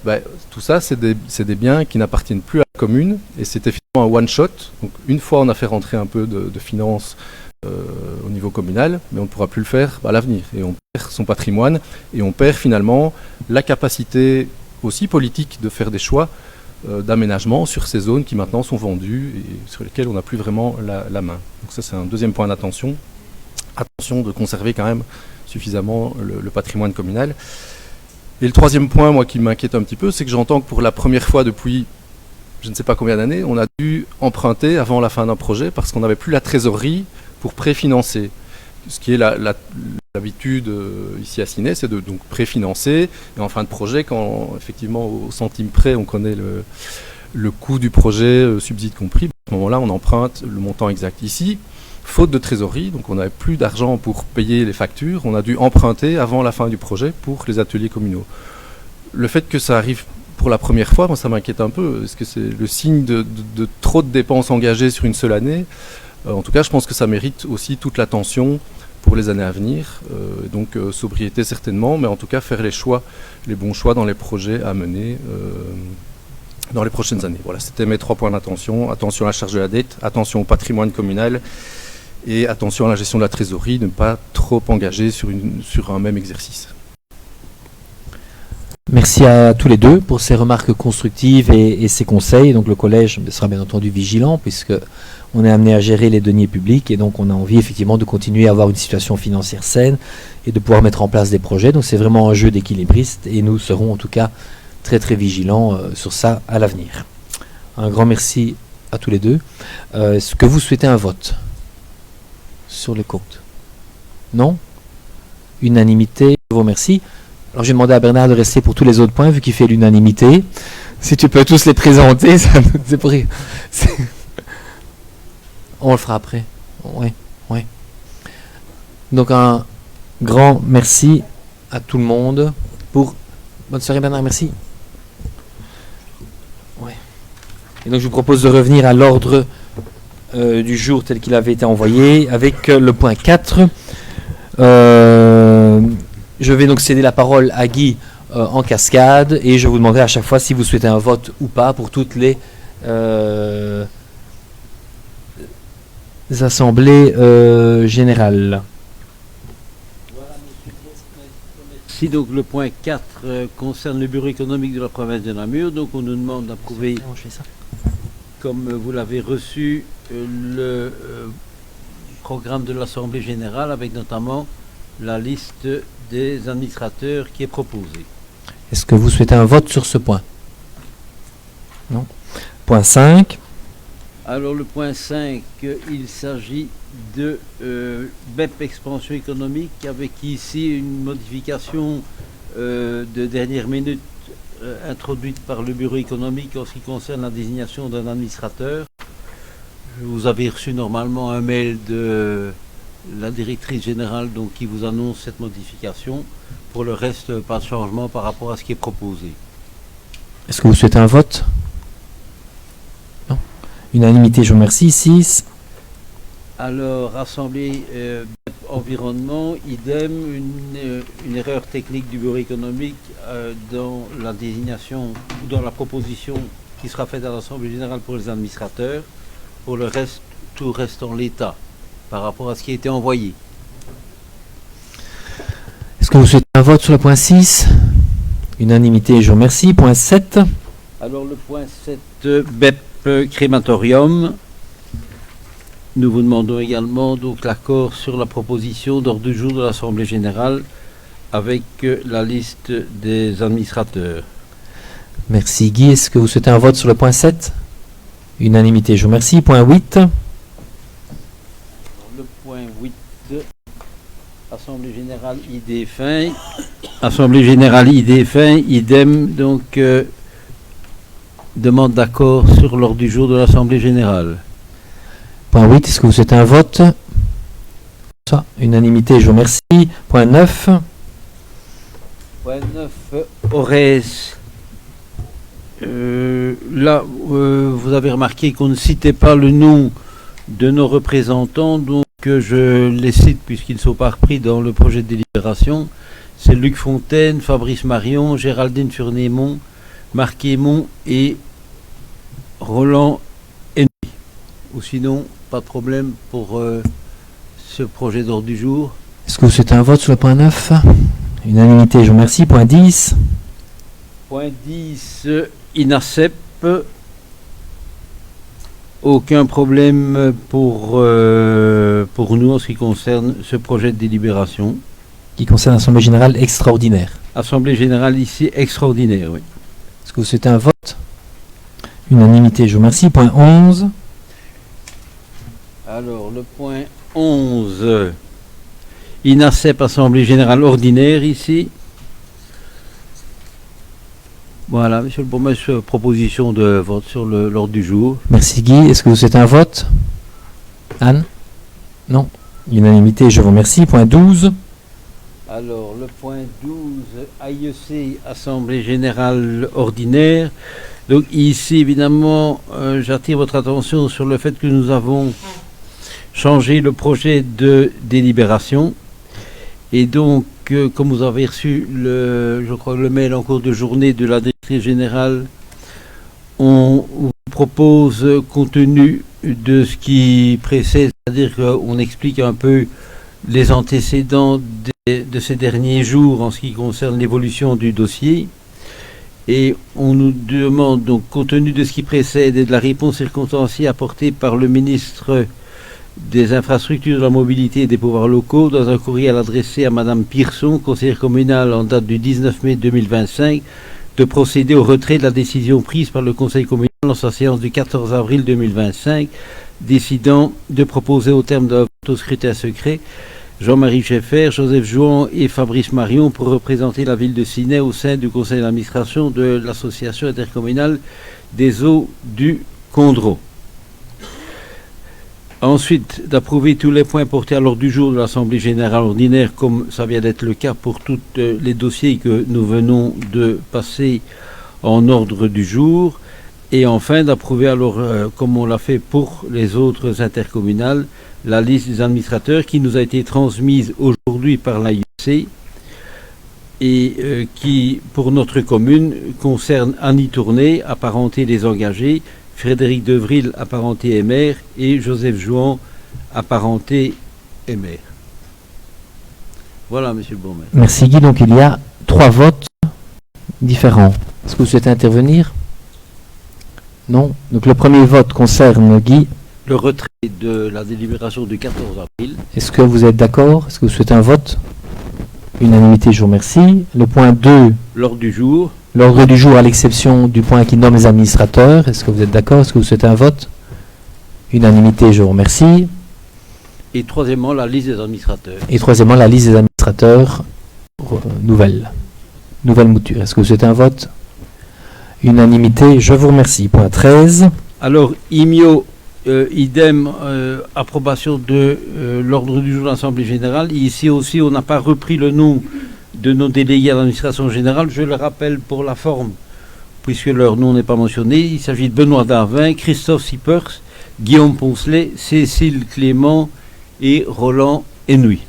Tout ça, c'est des biens qui n'appartiennent plus à la commune et c'était finalement un one-shot. Donc, une fois, on a fait rentrer un peu de finances au niveau communal, mais on ne pourra plus le faire à l'avenir. Et on perd son patrimoine et on perd finalement la capacité aussi politique de faire des choix d'aménagement sur ces zones qui maintenant sont vendues et sur lesquelles on n'a plus vraiment la main. Donc ça, c'est un deuxième point d'attention. Attention de conserver quand même suffisamment le patrimoine communal. Et le troisième point, moi, qui m'inquiète un petit peu, c'est que j'entends que pour la première fois depuis je ne sais pas combien d'années, on a dû emprunter avant la fin d'un projet parce qu'on n'avait plus la trésorerie pour préfinancer. Ce qui est l'habitude ici à Ciney, c'est de donc préfinancer. Et en fin de projet, quand effectivement au centime près, on connaît le coût du projet, subside compris, à ce moment-là, on emprunte le montant exact. Ici, faute de trésorerie, donc on n'avait plus d'argent pour payer les factures, on a dû emprunter avant la fin du projet pour les ateliers communaux. Le fait que ça arrive pour la première fois, moi ça m'inquiète un peu. Est-ce que c'est le signe de trop de dépenses engagées sur une seule année ? En tout cas, je pense que ça mérite aussi toute l'attention pour les années à venir. Donc sobriété certainement, mais en tout cas faire les bons choix dans les projets à mener dans les prochaines années. Voilà, c'était mes 3 points d'attention. Attention à la charge de la dette, attention au patrimoine communal et attention à la gestion de la trésorerie, ne pas trop engager sur un même exercice. Merci à tous les deux pour ces remarques constructives et ces conseils. Donc le collège sera bien entendu vigilant puisque on est amené à gérer les deniers publics et donc on a envie effectivement de continuer à avoir une situation financière saine et de pouvoir mettre en place des projets. Donc c'est vraiment un jeu d'équilibriste et nous serons en tout cas très très vigilants sur ça à l'avenir. Un grand merci à tous les deux. Est-ce que vous souhaitez un vote sur les comptes? Non? Unanimité, je vous remercie. Alors j'ai demandé à Bernard de rester pour tous les autres points vu qu'il fait l'unanimité. Si tu peux tous les présenter, c'est pour rire. On le fera après. Oui. Donc un grand merci à tout le monde pour... Bonne soirée Bernard, merci. Ouais. Et donc je vous propose de revenir à l'ordre du jour tel qu'il avait été envoyé avec le point 4. Je vais donc céder la parole à Guy en cascade et je vous demanderai à chaque fois si vous souhaitez un vote ou pas pour toutes les assemblées générales. Si donc le point 4 concerne le bureau économique de la province de Namur, donc on nous demande d'approuver, comme vous l'avez reçu, le programme de l'Assemblée générale avec notamment la liste des administrateurs qui est proposée. Est-ce que vous souhaitez un vote sur ce point? Non. Point 5. Alors le point 5, il s'agit de BEP expansion économique avec ici une modification de dernière minute introduite par le bureau économique en ce qui concerne la désignation d'un administrateur. Vous avez reçu normalement un mail de la directrice générale donc, qui vous annonce cette modification. Pour le reste, pas de changement par rapport à ce qui est proposé. Est-ce que vous souhaitez un vote? Non. Unanimité, je vous remercie. 6. Alors, Assemblée environnement, idem, une erreur technique du bureau économique dans la désignation, dans la proposition qui sera faite à l'Assemblée générale pour les administrateurs. Pour le reste, tout reste en l'état par rapport à ce qui a été envoyé. Est-ce que vous souhaitez un vote sur le point 6? Unanimité, je vous remercie. Point 7. Alors le point 7, BEP crématorium. Nous vous demandons également donc l'accord sur la proposition d'ordre du jour de l'Assemblée générale avec la liste des administrateurs. Merci Guy. Est-ce que vous souhaitez un vote sur le point 7? Unanimité, je vous remercie. Point 8. Le point 8, Assemblée générale idée fin. Assemblée générale idée fin, idem, donc demande d'accord sur l'ordre du jour de l'Assemblée générale. Point 8, est-ce que vous souhaitez un vote? Ça, unanimité, je vous remercie. Point 9. Point 9, ORES. Là, vous avez remarqué qu'on ne citait pas le nom de nos représentants, donc je les cite puisqu'ils ne sont pas repris dans le projet de délibération. C'est Luc Fontaine, Fabrice Marion, Géraldine Furnémont, Marc Aymon et Roland Henry. Ou sinon, pas de problème pour ce projet d'ordre du jour. Est-ce que vous souhaitez un vote sur le point 9? Unanimité, je vous remercie. Point 10. Point 10, INACEP. Aucun problème pour nous en ce qui concerne ce projet de délibération. Qui concerne l'Assemblée générale extraordinaire. Assemblée générale ici extraordinaire, oui. Est-ce que vous souhaitez un vote? Unanimité, je vous remercie. Point 11. Alors, le point 11, INACEP, Assemblée Générale Ordinaire, ici. Voilà, monsieur le bourgmestre, proposition de vote sur l'ordre du jour. Merci Guy. Est-ce que vous souhaitez un vote? Anne? Non. Unanimité, je vous remercie. Point 12. Alors, le point 12, AIEC, Assemblée Générale Ordinaire. Donc ici, évidemment, j'attire votre attention sur le fait que nous avons changé le projet de délibération. Et donc, comme vous avez reçu, je crois, le mail en cours de journée de la directrice générale, on vous propose, compte tenu de ce qui précède, c'est-à-dire qu'on explique un peu les antécédents de ces derniers jours en ce qui concerne l'évolution du dossier. Et on nous demande, donc, compte tenu de ce qui précède et de la réponse circonstanciée apportée par le ministre des Infrastructures, de la Mobilité et des Pouvoirs Locaux, dans un courriel adressé à Madame Pierson, conseillère communale en date du 19 mai 2025, de procéder au retrait de la décision prise par le Conseil communal en sa séance du 14 avril 2025, décidant de proposer au terme d'un vote au scrutin secret Jean-Marie Scheffer, Joseph Jouan et Fabrice Marion pour représenter la ville de Ciney au sein du conseil d'administration de l'association intercommunale des eaux du Condro. Ensuite, d'approuver tous les points portés à l'ordre du jour de l'Assemblée Générale Ordinaire, comme ça vient d'être le cas pour tous les dossiers que nous venons de passer en ordre du jour. Et enfin, d'approuver alors, comme on l'a fait pour les autres intercommunales, la liste des administrateurs qui nous a été transmise aujourd'hui par l'AIEC et qui, pour notre commune, concerne Annie Tourné, apparentée des engagés, Frédéric Devril, apparenté MR, et Joseph Jouan, apparenté MR. Voilà, monsieur le bourgmestre. Merci Guy. Donc il y a 3 votes différents. Est-ce que vous souhaitez intervenir? Non. Donc le premier vote concerne Guy. Le retrait de la délibération du 14 avril. Est-ce que vous êtes d'accord? Est-ce que vous souhaitez un vote? Unanimité, je vous remercie. Le point 2. L'ordre du jour. L'ordre du jour à l'exception du point qui nomme les administrateurs. Est-ce que vous êtes d'accord? Est-ce que vous souhaitez un vote? Unanimité, je vous remercie. Et troisièmement, la liste des administrateurs. Et troisièmement, la liste des administrateurs nouvelle mouture. Est-ce que vous souhaitez un vote? Unanimité, je vous remercie. Point 13. Alors, IMIO, idem, approbation de l'ordre du jour de l'Assemblée Générale. Ici aussi, on n'a pas repris le nom de nos délégués à l'administration générale. Je le rappelle pour la forme, puisque leur nom n'est pas mentionné. Il s'agit de Benoît Darvin, Christophe Sippers, Guillaume Poncelet, Cécile Clément et Roland Henouy.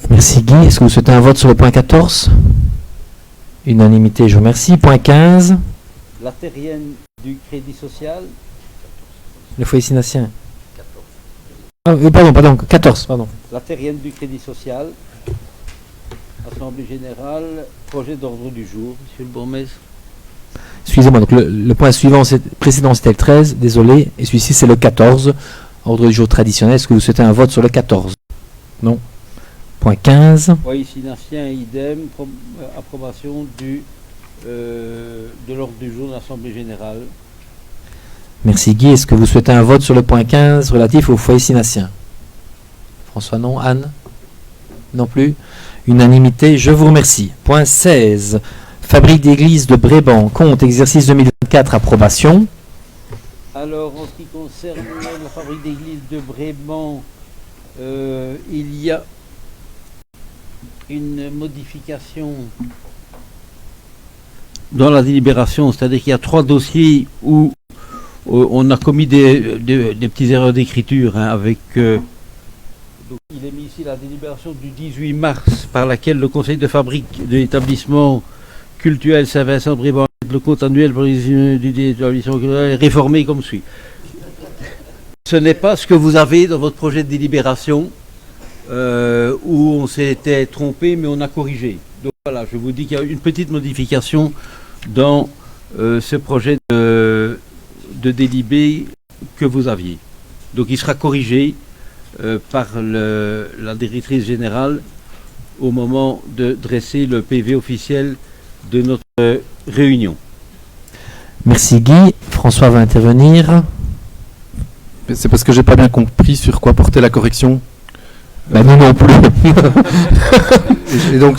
Merci Guy. Est-ce que vous souhaitez un vote sur le point 14? Unanimité, je vous remercie. Point 15. La terrienne du Crédit Social. Le foyer sinacien. Pardon, 14, pardon. La terrienne du Crédit Social. Assemblée Générale, projet d'ordre du jour, monsieur le bourgmestre. Excusez-moi, donc le point suivant, précédent c'était le 13, désolé, et celui-ci c'est le 14, ordre du jour traditionnel. Est-ce que vous souhaitez un vote sur le 14? Non. Point 15. Oui, sinacien, idem, approbation de l'ordre du jour de l'Assemblée Générale. Merci Guy. Est-ce que vous souhaitez un vote sur le point 15 relatif au foyer sinacien? François, non. Anne? Non plus. Unanimité, je vous remercie. Point 16. Fabrique d'église de Bréban, compte exercice 2024, approbation. Alors, en ce qui concerne la fabrique d'église de Bréban, il y a une modification dans la délibération, c'est-à-dire qu'il y a 3 dossiers où on a commis des petites erreurs d'écriture avec... donc il est mis ici la délibération du 18 mars par laquelle le conseil de fabrique de l'établissement cultuel Saint-Vincent-Bréban, le compte annuel pour l'établissement culturel est réformé comme suit. Ce n'est pas ce que vous avez dans votre projet de délibération où on s'était trompé mais on a corrigé. Donc voilà, je vous dis qu'il y a une petite modification dans ce projet de délibé que vous aviez. Donc il sera corrigé par la directrice générale au moment de dresser le PV officiel de notre réunion. Merci Guy. François va intervenir. C'est parce que j'ai pas bien compris sur quoi portait la correction. Ben, nous non plus. Et donc,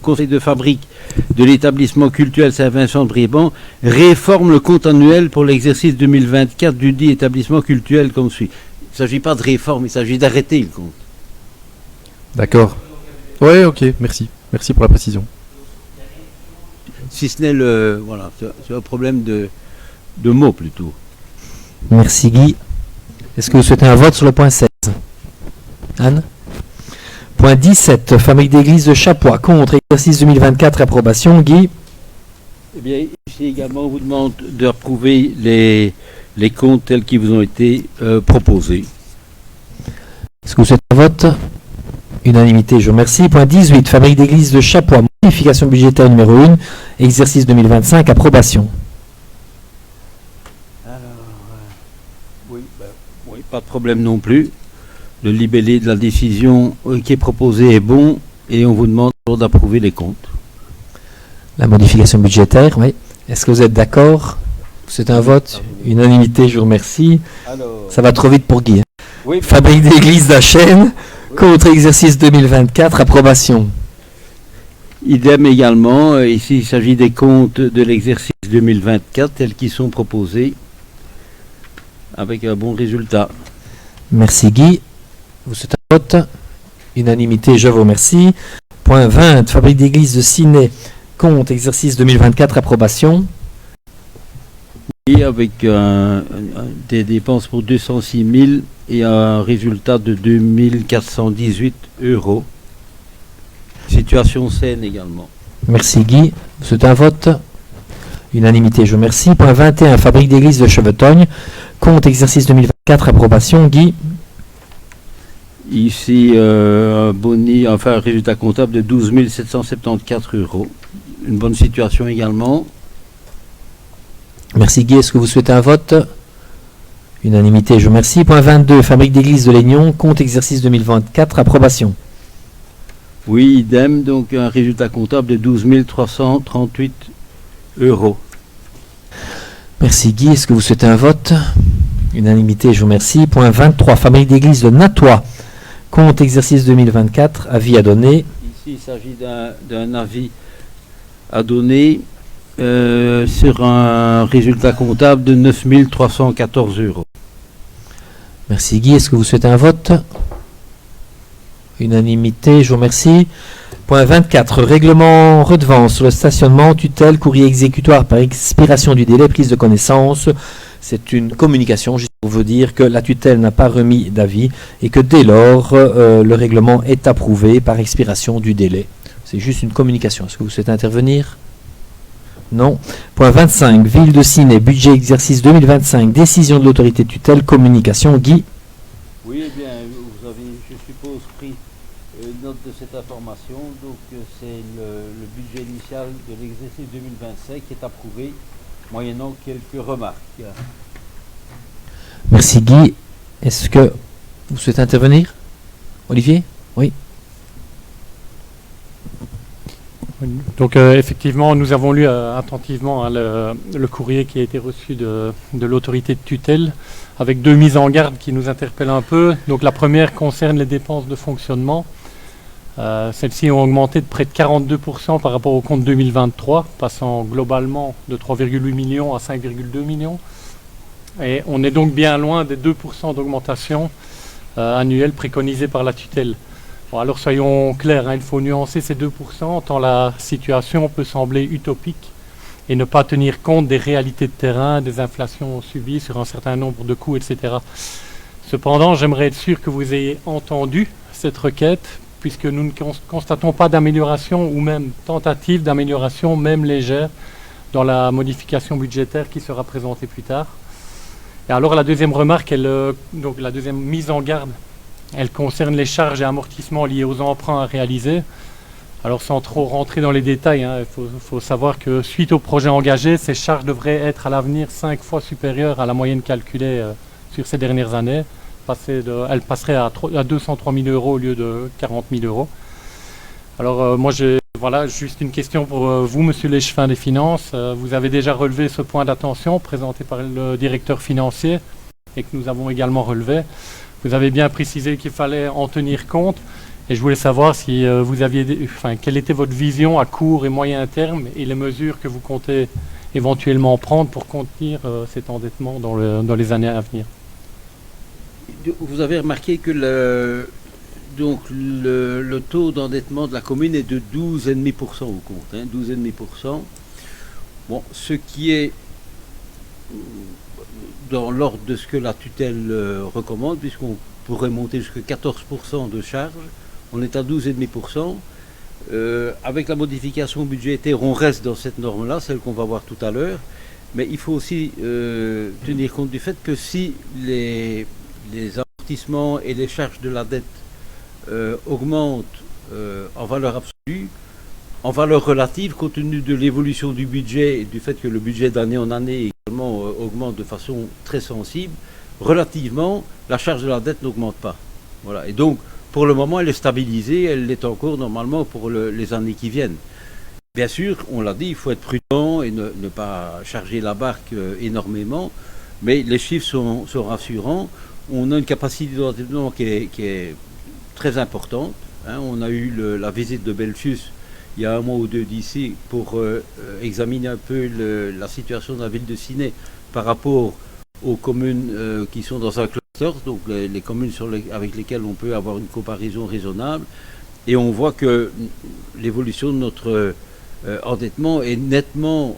Conseil de fabrique de l'établissement culturel Saint-Vincent de Bréban réforme le compte annuel pour l'exercice 2024 du dit établissement culturel comme suit. Il ne s'agit pas de réforme, il s'agit d'arrêter le compte. d'accord. Ouais, ok, merci. Merci pour la précision. Si ce n'est le... Voilà, c'est un problème de mots plutôt. Merci Guy. Est-ce que vous souhaitez un vote sur le point 16? Anne? Point 17, famille d'église de Chapois, contre, exercice 2024, approbation. Guy? Eh bien, ici également, on vous demande d'approuver les comptes tels qu'ils vous ont été proposés. Est-ce que vous souhaitez un vote? Unanimité, je vous remercie. Point 18, famille d'église de Chapois, modification budgétaire numéro 1, exercice 2025, approbation. Alors, oui, pas de problème non plus. Le libellé de la décision qui est proposée est bon et on vous demande d'approuver les comptes. La modification budgétaire, oui. Est-ce que vous êtes d'accord? C'est un vote? Unanimité, je vous remercie. Alors, Ça va trop vite pour Guy. Hein. oui, Fabrique d'église d'Achen, contre exercice 2024, approbation. idem également. Ici, il s'agit des comptes de l'exercice 2024 tels qu'ils sont proposés avec un bon résultat. Merci Guy. Vous souhaitez un vote? Unanimité, je vous remercie. Point 20, fabrique d'église de Ciney, compte exercice 2024, approbation. Et avec des dépenses pour 206 000 et un résultat de 2 418 €. Situation saine également. Merci Guy. Vous souhaitez un vote? Unanimité, je vous remercie. Point 21, fabrique d'église de Chevetogne, compte exercice 2024, approbation. Guy? Ici, un résultat comptable de 12 774 €. Une bonne situation également. Merci Guy. Est-ce que vous souhaitez un vote? Unanimité, je vous remercie. Point 22, fabrique d'église de Léignon, compte exercice 2024, approbation. Oui, idem, donc un résultat comptable de 12 338 €. Merci Guy. Est-ce que vous souhaitez un vote? Unanimité, je vous remercie. Point 23, fabrique d'église de Natois, compte exercice 2024, avis à donner. Ici, il s'agit d'un avis à donner sur un résultat comptable de 9 314 €. Merci Guy. Est-ce que vous souhaitez un vote? Unanimité, je vous remercie. Point 24, règlement redevance sur le stationnement, tutelle, courrier exécutoire par expiration du délai, prise de connaissance. C'est une communication, juste pour vous dire que la tutelle n'a pas remis d'avis et que dès lors, le règlement est approuvé par expiration du délai. C'est juste une communication. Est-ce que vous souhaitez intervenir? Non. Point 25, ville de Ciney, budget exercice 2025, décision de l'autorité de tutelle, communication. Guy? Oui, eh bien, vous avez, je suppose, pris note de cette information. Donc, c'est le budget initial de l'exercice 2025 qui est approuvé, moyennant quelques remarques. Merci Guy. Est-ce que vous souhaitez intervenir? Olivier? Oui. Donc effectivement, nous avons lu attentivement le courrier qui a été reçu de l'autorité de tutelle, avec deux mises en garde qui nous interpellent un peu. Donc la première concerne les dépenses de fonctionnement. Celles-ci ont augmenté de près de 42% par rapport au compte 2023, passant globalement de 3,8 millions à 5,2 millions. Et on est donc bien loin des 2% d'augmentation annuelle préconisée par la tutelle. Bon, alors soyons clairs, hein, il faut nuancer ces 2%, tant la situation peut sembler utopique et ne pas tenir compte des réalités de terrain, des inflations subies sur un certain nombre de coûts, etc. Cependant, j'aimerais être sûr que vous ayez entendu cette requête, puisque nous ne constatons pas d'amélioration ou même tentative d'amélioration, même légère, dans la modification budgétaire qui sera présentée plus tard. Et alors la deuxième remarque, donc la deuxième mise en garde, elle concerne les charges et amortissements liés aux emprunts à réaliser. Alors sans trop rentrer dans les détails, hein, il faut savoir que suite au projet engagé, ces charges devraient être à l'avenir 5 fois supérieures à la moyenne calculée sur ces dernières années, elle passerait à 203 000 euros au lieu de 40 000 euros. Alors moi j'ai juste une question pour vous, Monsieur Léchevin des Finances. Vous avez déjà relevé ce point d'attention présenté par le directeur financier et que nous avons également relevé. Vous avez bien précisé qu'il fallait en tenir compte et je voulais savoir si quelle était votre vision à court et moyen terme et les mesures que vous comptez éventuellement prendre pour contenir cet endettement dans les années à venir. Vous avez remarqué que le taux d'endettement de la commune est de 12,5% au compte, 12,5%. Bon, ce qui est dans l'ordre de ce que la tutelle recommande, puisqu'on pourrait monter jusqu'à 14% de charge, on est à 12,5%. Avec la modification budgétaire, on reste dans cette norme-là, celle qu'on va voir tout à l'heure, mais il faut aussi tenir compte du fait que si les amortissements et les charges de la dette augmentent en valeur absolue, en valeur relative, compte tenu de l'évolution du budget et du fait que le budget d'année en année également augmente de façon très sensible, relativement, la charge de la dette n'augmente pas. Voilà. Et donc, pour le moment, elle est stabilisée, elle l'est encore normalement pour les années qui viennent. Bien sûr, on l'a dit, il faut être prudent et ne pas charger la barque énormément, mais les chiffres sont rassurants. On a une capacité d'endettement qui est très importante. On a eu la visite de Belfius il y a un mois ou deux d'ici pour examiner un peu la situation de la ville de Ciney par rapport aux communes qui sont dans un cluster, donc les communes avec lesquelles on peut avoir une comparaison raisonnable. Et on voit que l'évolution de notre endettement est nettement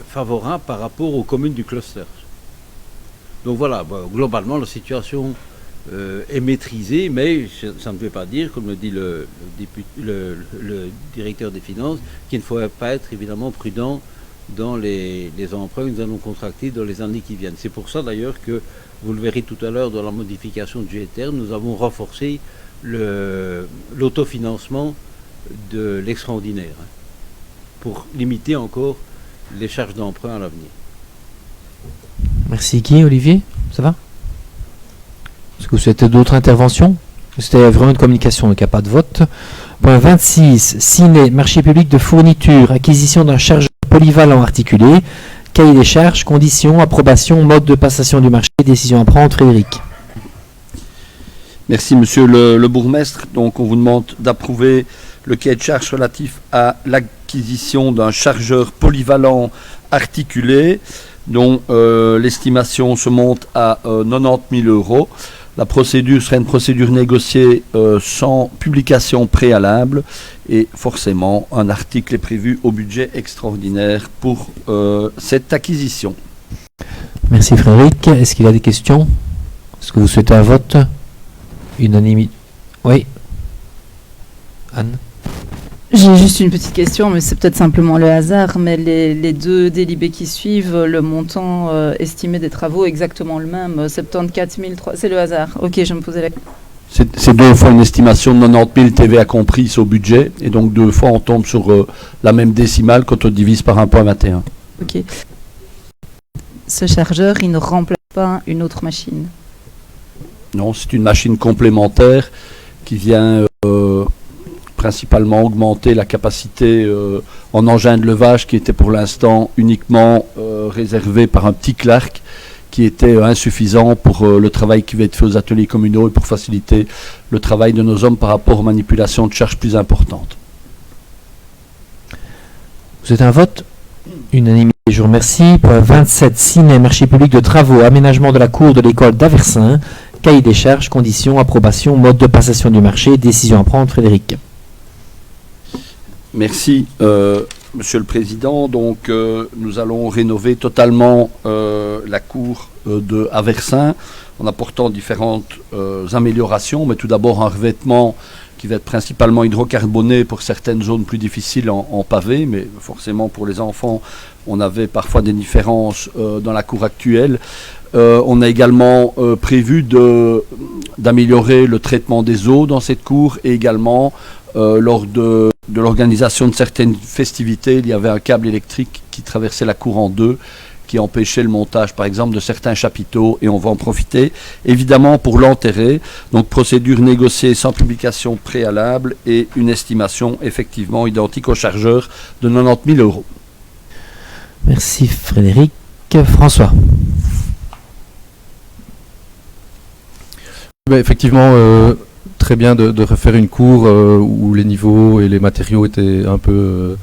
favorable par rapport aux communes du cluster. Donc voilà, globalement la situation est maîtrisée, mais ça ne veut pas dire, comme le dit le directeur des finances, qu'il ne faut pas être évidemment prudent dans les emprunts que nous allons contracter dans les années qui viennent. C'est pour ça d'ailleurs que, vous le verrez tout à l'heure dans la modification budgétaire, nous avons renforcé l'autofinancement de l'extraordinaire pour limiter encore les charges d'emprunt à l'avenir. Merci Guy. Olivier, ça va? Est-ce que vous souhaitez d'autres interventions? C'était vraiment une communication, donc il n'y a pas de vote. Point 26, Ciney, marché public de fourniture, acquisition d'un chargeur polyvalent articulé, cahier des charges, conditions, approbation, mode de passation du marché, décision à prendre. Frédéric. Merci Monsieur le bourgmestre. Donc on vous demande d'approuver le cahier de charges relatif à l'acquisition d'un chargeur polyvalent articulé dont l'estimation se monte à 90 000 euros. La procédure serait une procédure négociée sans publication préalable et forcément un article est prévu au budget extraordinaire pour cette acquisition. Merci Frédéric. Est-ce qu'il y a des questions? Est-ce que vous souhaitez un vote? Unanimité. Oui. Anne? J'ai juste une petite question, mais c'est peut-être simplement le hasard, mais les deux délibés qui suivent, le montant estimé des travaux est exactement le même, 74 300, c'est le hasard. Ok, je me posais la question. C'est deux fois une estimation de 90 000 TVA comprise au budget, et donc deux fois on tombe sur la même décimale quand on divise par 1,21. Ok. Ce chargeur, il ne remplace pas une autre machine? Non, c'est une machine complémentaire qui vient principalement augmenter la capacité en engin de levage qui était pour l'instant uniquement réservé par un petit Clark qui était insuffisant pour le travail qui va être fait aux ateliers communaux et pour faciliter le travail de nos hommes par rapport aux manipulations de charges plus importantes. Vous êtes un vote? Unanimité, je vous remercie. Point 27, Ciney, marché public de travaux, aménagement de la cour de l'école d'Aversin, cahier des charges, conditions, approbation, mode de passation du marché, décision à prendre. Frédéric. Merci, Monsieur le Président. Donc, nous allons rénover totalement la cour de Aversin en apportant différentes améliorations, mais tout d'abord un revêtement qui va être principalement hydrocarboné pour certaines zones plus difficiles en pavé, mais forcément pour les enfants, on avait parfois des différences dans la cour actuelle. On a également prévu d'améliorer le traitement des eaux dans cette cour et également lors de l'organisation de certaines festivités, il y avait un câble électrique qui traversait la cour en deux, qui empêchait le montage, par exemple, de certains chapiteaux, et on va en profiter, évidemment, pour l'enterrer. Donc, procédure négociée sans publication préalable et une estimation effectivement identique au chargeur de 90 000 €. Merci Frédéric. François. Effectivement, très bien de refaire une cour où les niveaux et les matériaux étaient un peu...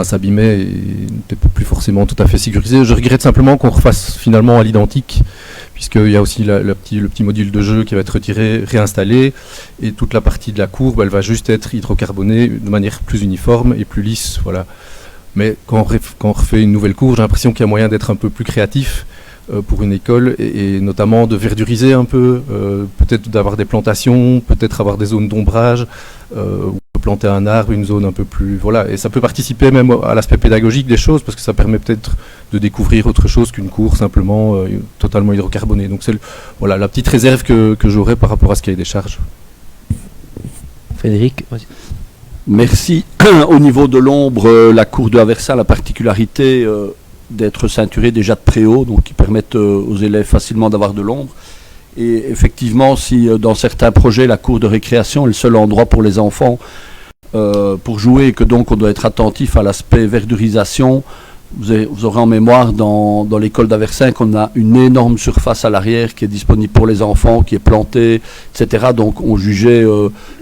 s'abîmaient et n'étaient plus forcément tout à fait sécurisés. Je regrette simplement qu'on refasse finalement à l'identique, puisqu'il y a aussi le petit module de jeu qui va être retiré, réinstallé, et toute la partie de la cour, elle va juste être hydrocarbonée de manière plus uniforme et plus lisse. Voilà. Mais quand on refait une nouvelle cour, j'ai l'impression qu'il y a moyen d'être un peu plus créatif pour une école, et notamment de verduriser un peu, peut-être d'avoir des plantations, peut-être avoir des zones d'ombrage, ou planter un arbre, une zone un peu plus... Voilà, et ça peut participer même à l'aspect pédagogique des choses, parce que ça permet peut-être de découvrir autre chose qu'une cour simplement totalement hydrocarbonée. Donc c'est voilà, la petite réserve que j'aurais par rapport à ce cahier des charges. Frédéric, vas-y. Merci. Au niveau de l'ombre, la cour de Aversa a la particularité d'être ceinturée déjà de préaux, donc qui permettent aux élèves facilement d'avoir de l'ombre. Et effectivement, si dans certains projets, la cour de récréation est le seul endroit pour les enfants pour jouer, et que donc on doit être attentif à l'aspect verdurisation, vous aurez en mémoire dans l'école d'Aversin qu'on a une énorme surface à l'arrière qui est disponible pour les enfants, qui est plantée, etc. Donc on jugeait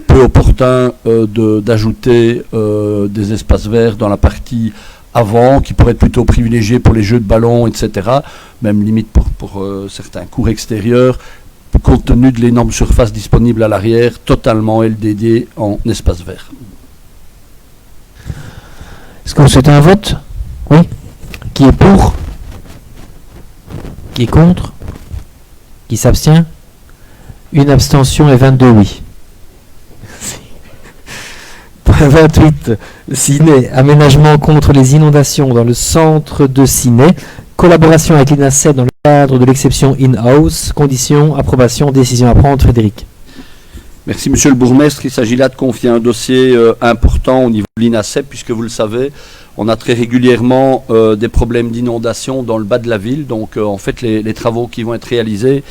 peu opportun d'ajouter des espaces verts dans la partie avant, qui pourrait être plutôt privilégié pour les jeux de ballon, etc. Même limite pour certains cours extérieurs, compte tenu de l'énorme surface disponible à l'arrière, totalement LDD en espace vert. Est-ce que vous souhaitez un vote? Oui. Qui est pour? Qui est contre? Qui s'abstient? Une abstention et 22 oui. 28. Ciné, aménagement contre les inondations dans le centre de Ciné. Collaboration avec l'INASEP dans le cadre de l'exception in-house. Conditions, approbation, décision à prendre. Frédéric. Merci Monsieur le Bourgmestre. Il s'agit là de confier un dossier important au niveau de l'INASEP, puisque vous le savez, on a très régulièrement des problèmes d'inondation dans le bas de la ville. Donc en fait les travaux qui vont être réalisés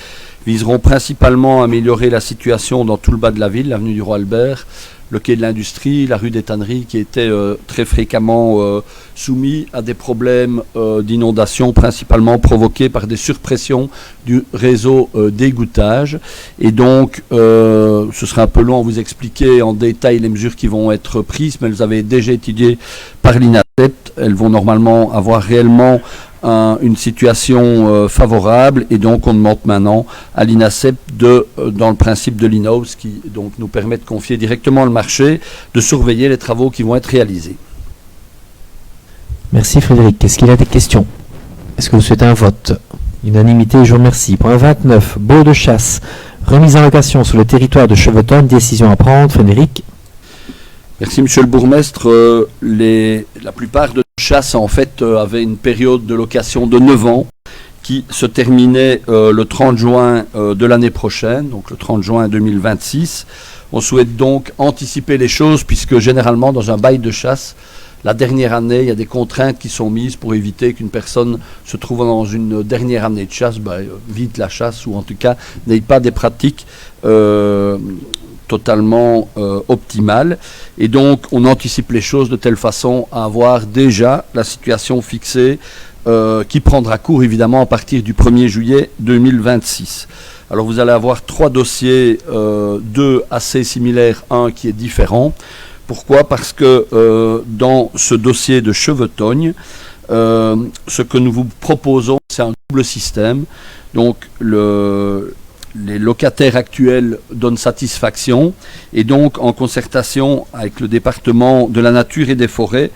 viseront principalement à améliorer la situation dans tout le bas de la ville, l'avenue du Roi Albert, le quai de l'Industrie, la rue des Tanneries, qui étaient très fréquemment soumis à des problèmes d'inondation, principalement provoqués par des surpressions du réseau d'égouttage. Et donc, ce sera un peu long à vous expliquer en détail les mesures qui vont être prises, mais elles avaient déjà étudiées par l'INASEP. Elles vont normalement avoir réellement une situation favorable, et donc on demande maintenant à l'INASEP dans le principe de l'INHOUSE, qui donc nous permet de confier directement le marché, de surveiller les travaux qui vont être réalisés. Merci Frédéric. Est-ce qu'il y a des questions? Est-ce que vous souhaitez un vote? Unanimité, je vous remercie. Point 29, baux de chasse, remise en location sur le territoire de Chevetonne, décision à prendre. Frédéric. Merci Monsieur le Bourgmestre. La plupart de chasse en fait avaient une période de location de 9 ans qui se terminait le 30 juin de l'année prochaine, donc le 30 juin 2026. On souhaite donc anticiper les choses, puisque généralement dans un bail de chasse, la dernière année, il y a des contraintes qui sont mises pour éviter qu'une personne se trouvant dans une dernière année de chasse vide la chasse, ou en tout cas n'ait pas des pratiques totalement optimale, et donc on anticipe les choses de telle façon à avoir déjà la situation fixée qui prendra cours évidemment à partir du 1er juillet 2026. Alors vous allez avoir 3 dossiers, 2 assez similaires, un qui est différent. Pourquoi? Parce que dans ce dossier de Chevetonne, ce que nous vous proposons, c'est un double système. Donc les locataires actuels donnent satisfaction, et donc en concertation avec le département de la nature et des forêts,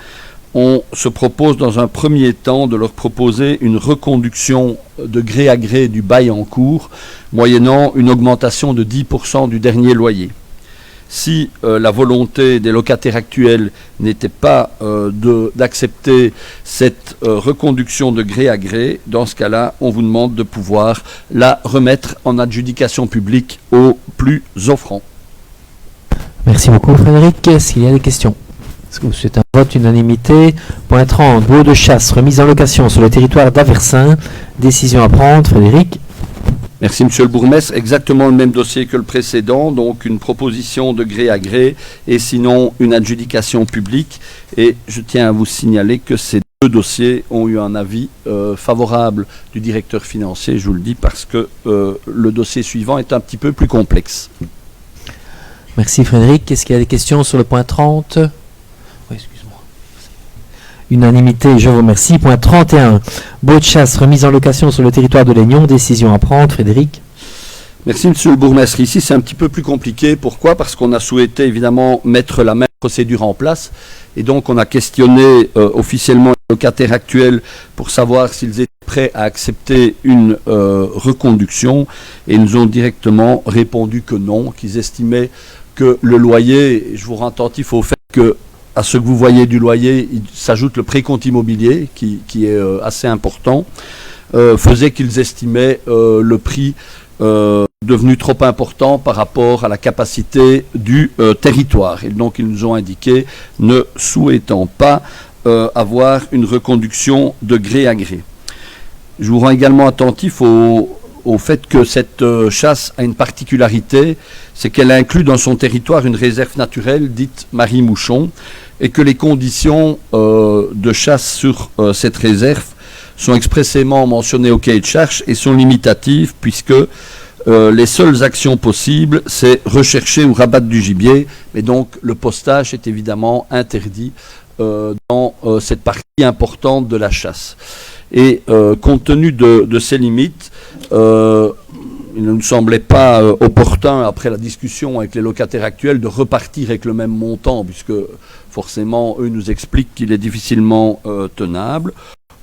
on se propose dans un premier temps de leur proposer une reconduction de gré à gré du bail en cours, moyennant une augmentation de 10% du dernier loyer. Si la volonté des locataires actuels n'était pas d'accepter cette reconduction de gré à gré, dans ce cas-là, on vous demande de pouvoir la remettre en adjudication publique aux plus offrants. Merci beaucoup Frédéric. Est-ce qu'il y a des questions? Est-ce que vous souhaitez un vote unanimité? Point 30, baux de chasse remise en location sur le territoire d'Aversin. Décision à prendre, Frédéric. Merci Monsieur le Bourgmestre. Exactement le même dossier que le précédent, donc une proposition de gré à gré et sinon une adjudication publique. Et je tiens à vous signaler que ces deux dossiers ont eu un avis favorable du directeur financier, je vous le dis, parce que le dossier suivant est un petit peu plus complexe. Merci Frédéric. Est-ce qu'il y a des questions sur le point 30? Oui, excuse-moi. Unanimité, je vous remercie. Point 31. Baux de chasse remise en location sur le territoire de l'Aignon. Décision à prendre, Frédéric. Merci Monsieur le Bourgmestre. Ici, c'est un petit peu plus compliqué. Pourquoi? Parce qu'on a souhaité évidemment mettre la même procédure en place. Et donc, on a questionné officiellement les locataires actuels pour savoir s'ils étaient prêts à accepter une reconduction. Et ils nous ont directement répondu que non, qu'ils estimaient que le loyer, je vous rends attentif au fait que à ce que vous voyez du loyer, il s'ajoute le précompte immobilier qui est assez important, faisait qu'ils estimaient le prix devenu trop important par rapport à la capacité du territoire. Et donc ils nous ont indiqué ne souhaitant pas avoir une reconduction de gré à gré. Je vous rends également attentif au fait que cette chasse a une particularité, c'est qu'elle inclut dans son territoire une réserve naturelle dite Marie-Mouchon et que les conditions de chasse sur cette réserve sont expressément mentionnées au cahier de charge et sont limitatives puisque les seules actions possibles, c'est rechercher ou rabattre du gibier, mais donc le postage est évidemment interdit dans cette partie importante de la chasse. Et compte tenu de ces limites, il ne nous semblait pas opportun, après la discussion avec les locataires actuels, de repartir avec le même montant, puisque forcément, eux nous expliquent qu'il est difficilement tenable.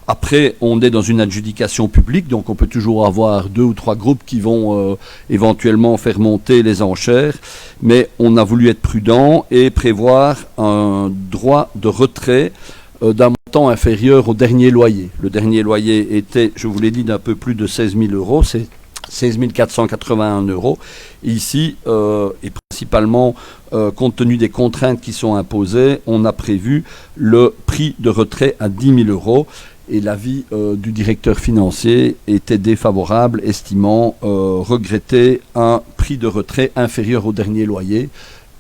Après, on est dans une adjudication publique, donc on peut toujours avoir 2 ou 3 groupes qui vont éventuellement faire monter les enchères, mais on a voulu être prudent et prévoir un droit de retrait d'un montant inférieur au dernier loyer. Le dernier loyer était, je vous l'ai dit, d'un peu plus de 16 000 euros, c'est 16 481 euros. Ici, et principalement, compte tenu des contraintes qui sont imposées, on a prévu le prix de retrait à 10 000 euros. Et l'avis du directeur financier était défavorable, estimant regretter un prix de retrait inférieur au dernier loyer.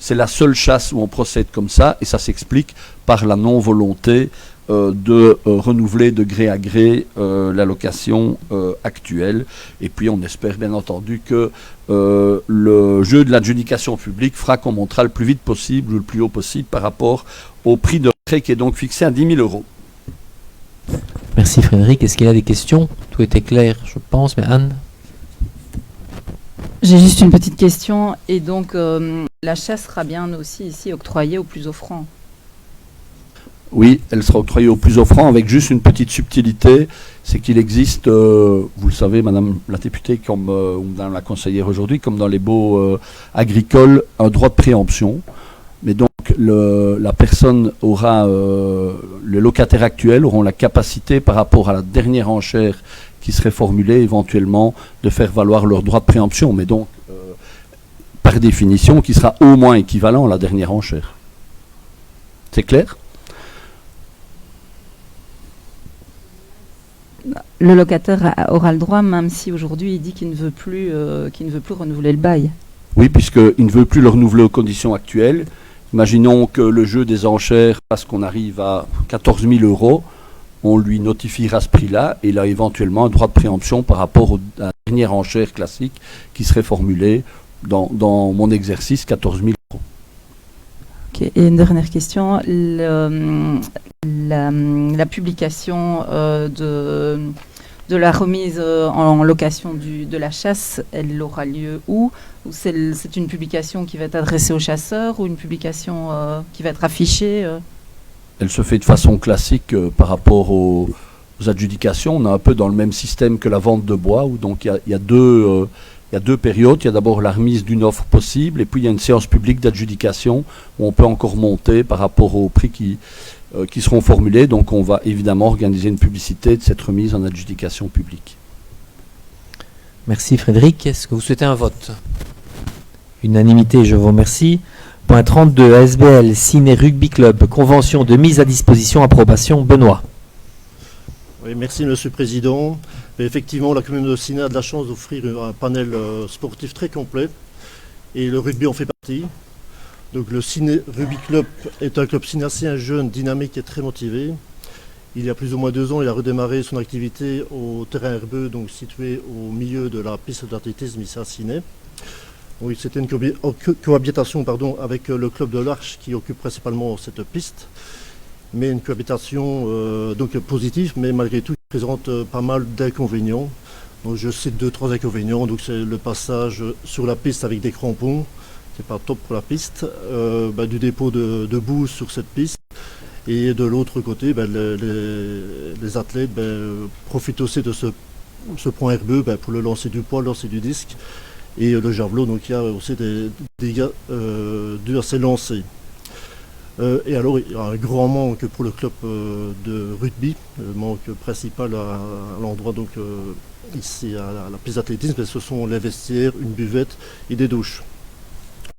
C'est la seule chasse où on procède comme ça, et ça s'explique par la non-volonté de renouveler de gré à gré la location actuelle. Et puis on espère bien entendu que le jeu de l'adjudication publique fera qu'on montera le plus vite possible ou le plus haut possible par rapport au prix de retrait qui est donc fixé à 10 000 euros. Merci Frédéric. Est-ce qu'il y a des questions? Tout était clair, je pense, mais Anne? J'ai juste une petite question. Et donc, la chasse sera bien aussi ici octroyée aux plus offrants? Oui, elle sera octroyée aux plus offrants avec juste une petite subtilité, c'est qu'il existe, vous le savez, Madame la députée, comme ou Madame la conseillère aujourd'hui, comme dans les baux agricoles, un droit de préemption. Mais donc, la personne aura, les locataires actuels auront la capacité, par rapport à la dernière enchère qui serait formulée, éventuellement, de faire valoir leur droit de préemption. Mais donc, par définition, qui sera au moins équivalent à la dernière enchère. C'est clair ? Le locataire aura le droit, même si aujourd'hui il dit qu'il ne veut plus renouveler le bail. Oui, puisqu'il ne veut plus le renouveler aux conditions actuelles. Imaginons que le jeu des enchères, parce qu'on arrive à 14 000 euros, on lui notifiera ce prix-là et il a éventuellement un droit de préemption par rapport à la dernière enchère classique qui serait formulée dans mon exercice, 14 000 euros. Okay. Et une dernière question, la publication de la remise en location de la chasse, elle aura lieu où? Ou c'est une publication qui va être adressée aux chasseurs ou une publication qui va être affichée Elle se fait de façon classique par rapport aux adjudications. On est un peu dans le même système que la vente de bois, où donc il y a deux périodes. Il y a d'abord la remise d'une offre possible et puis il y a une séance publique d'adjudication où on peut encore monter par rapport aux prix qui seront formulés. Donc on va évidemment organiser une publicité de cette remise en adjudication publique. Merci Frédéric. Est-ce que vous souhaitez un vote? Unanimité, je vous remercie. Point 32, ASBL, Ciné Rugby Club, convention de mise à disposition, approbation. Benoît. Oui, merci Monsieur le Président. Et effectivement, la commune de Ciné a de la chance d'offrir un panel sportif très complet et le rugby en fait partie. Donc le Ciné Rugby Club est un club cinéacien jeune, dynamique et très motivé. Il y a plus ou moins 2 ans, il a redémarré son activité au terrain herbeux, donc situé au milieu de la piste d'athlétisme ici à Ciné. Oui, c'était une cohabitation avec le club de l'Arche qui occupe principalement cette piste, mais une cohabitation donc positive, mais malgré tout qui présente pas mal d'inconvénients. Donc je cite 2-3 inconvénients. Donc c'est le passage sur la piste avec des crampons, c'est pas top pour la piste, du dépôt de boue sur cette piste. Et de l'autre côté, les athlètes profitent aussi de ce point herbeux pour le lancer du poids, le lancer du disque et le javelot. Donc il y a aussi des dégâts dus à ces lancers. Et alors il y a un grand manque pour le club de rugby, le manque principal à l'endroit donc ici à la piste d'athlétisme, ce sont les vestiaires, une buvette et des douches.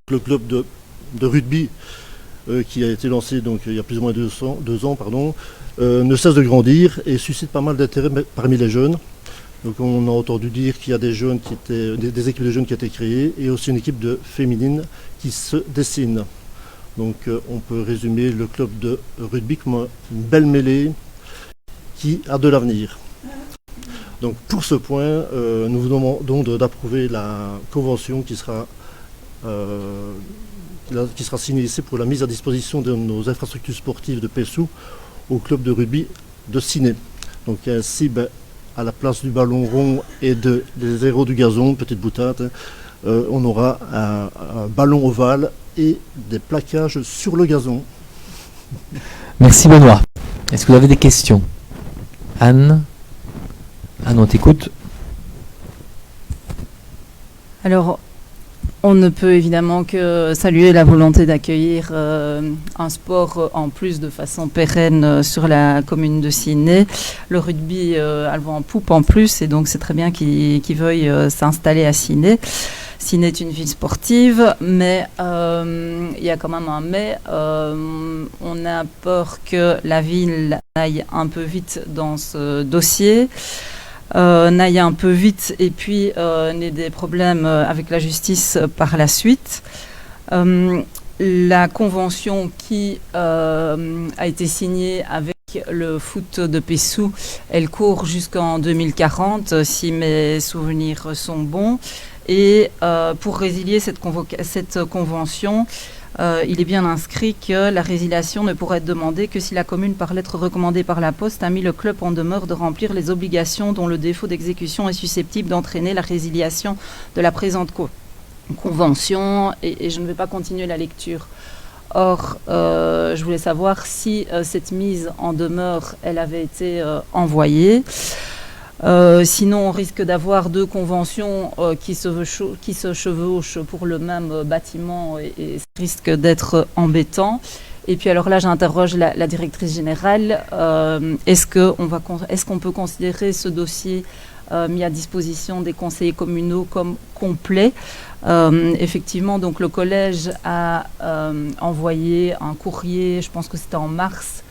Le club de rugby qui a été lancé donc il y a plus ou moins 2 ans, ne cesse de grandir et suscite pas mal d'intérêt parmi les jeunes. Donc on a entendu dire qu'il y a des équipes de jeunes qui ont été créées et aussi une équipe de féminine qui se dessine. Donc on peut résumer le club de rugby comme une belle mêlée qui a de l'avenir. Donc pour ce point, nous vous demandons d'approuver la convention qui sera signée ici pour la mise à disposition de nos infrastructures sportives de Pessou au club de rugby de Ciné. Donc ainsi, à la place du ballon rond et des aéros du gazon, petite boutade, on aura un ballon ovale et des plaquages sur le gazon. Merci Benoît. Est-ce que vous avez des questions? Anne, on t'écoute. Alors, on ne peut évidemment que saluer la volonté d'accueillir un sport en plus de façon pérenne sur la commune de Ciné. Le rugby a le vent en poupe en plus et donc c'est très bien qu'ils veuillent s'installer à Ciné. Ciné est une ville sportive, mais il y a quand même un mais. On a peur que la ville aille un peu vite dans ce dossier. N'aille un peu vite et puis n'ait des problèmes avec la justice par la suite. La convention qui a été signée avec le foot de Pessou, elle court jusqu'en 2040 si mes souvenirs sont bons. Et pour résilier cette convention, il est bien inscrit que la résiliation ne pourrait être demandée que si la commune, par lettre recommandée par la Poste, a mis le club en demeure de remplir les obligations dont le défaut d'exécution est susceptible d'entraîner la résiliation de la présente convention. Et je ne vais pas continuer la lecture. Or, je voulais savoir si cette mise en demeure, elle avait été envoyée. Sinon, on risque d'avoir 2 conventions qui se chevauchent pour le même bâtiment et ça risque d'être embêtant. Et puis alors là, j'interroge la directrice générale. Est-ce qu'on peut considérer ce dossier mis à disposition des conseillers communaux comme complet? Effectivement, donc le collège a envoyé un courrier, je pense que c'était en mars,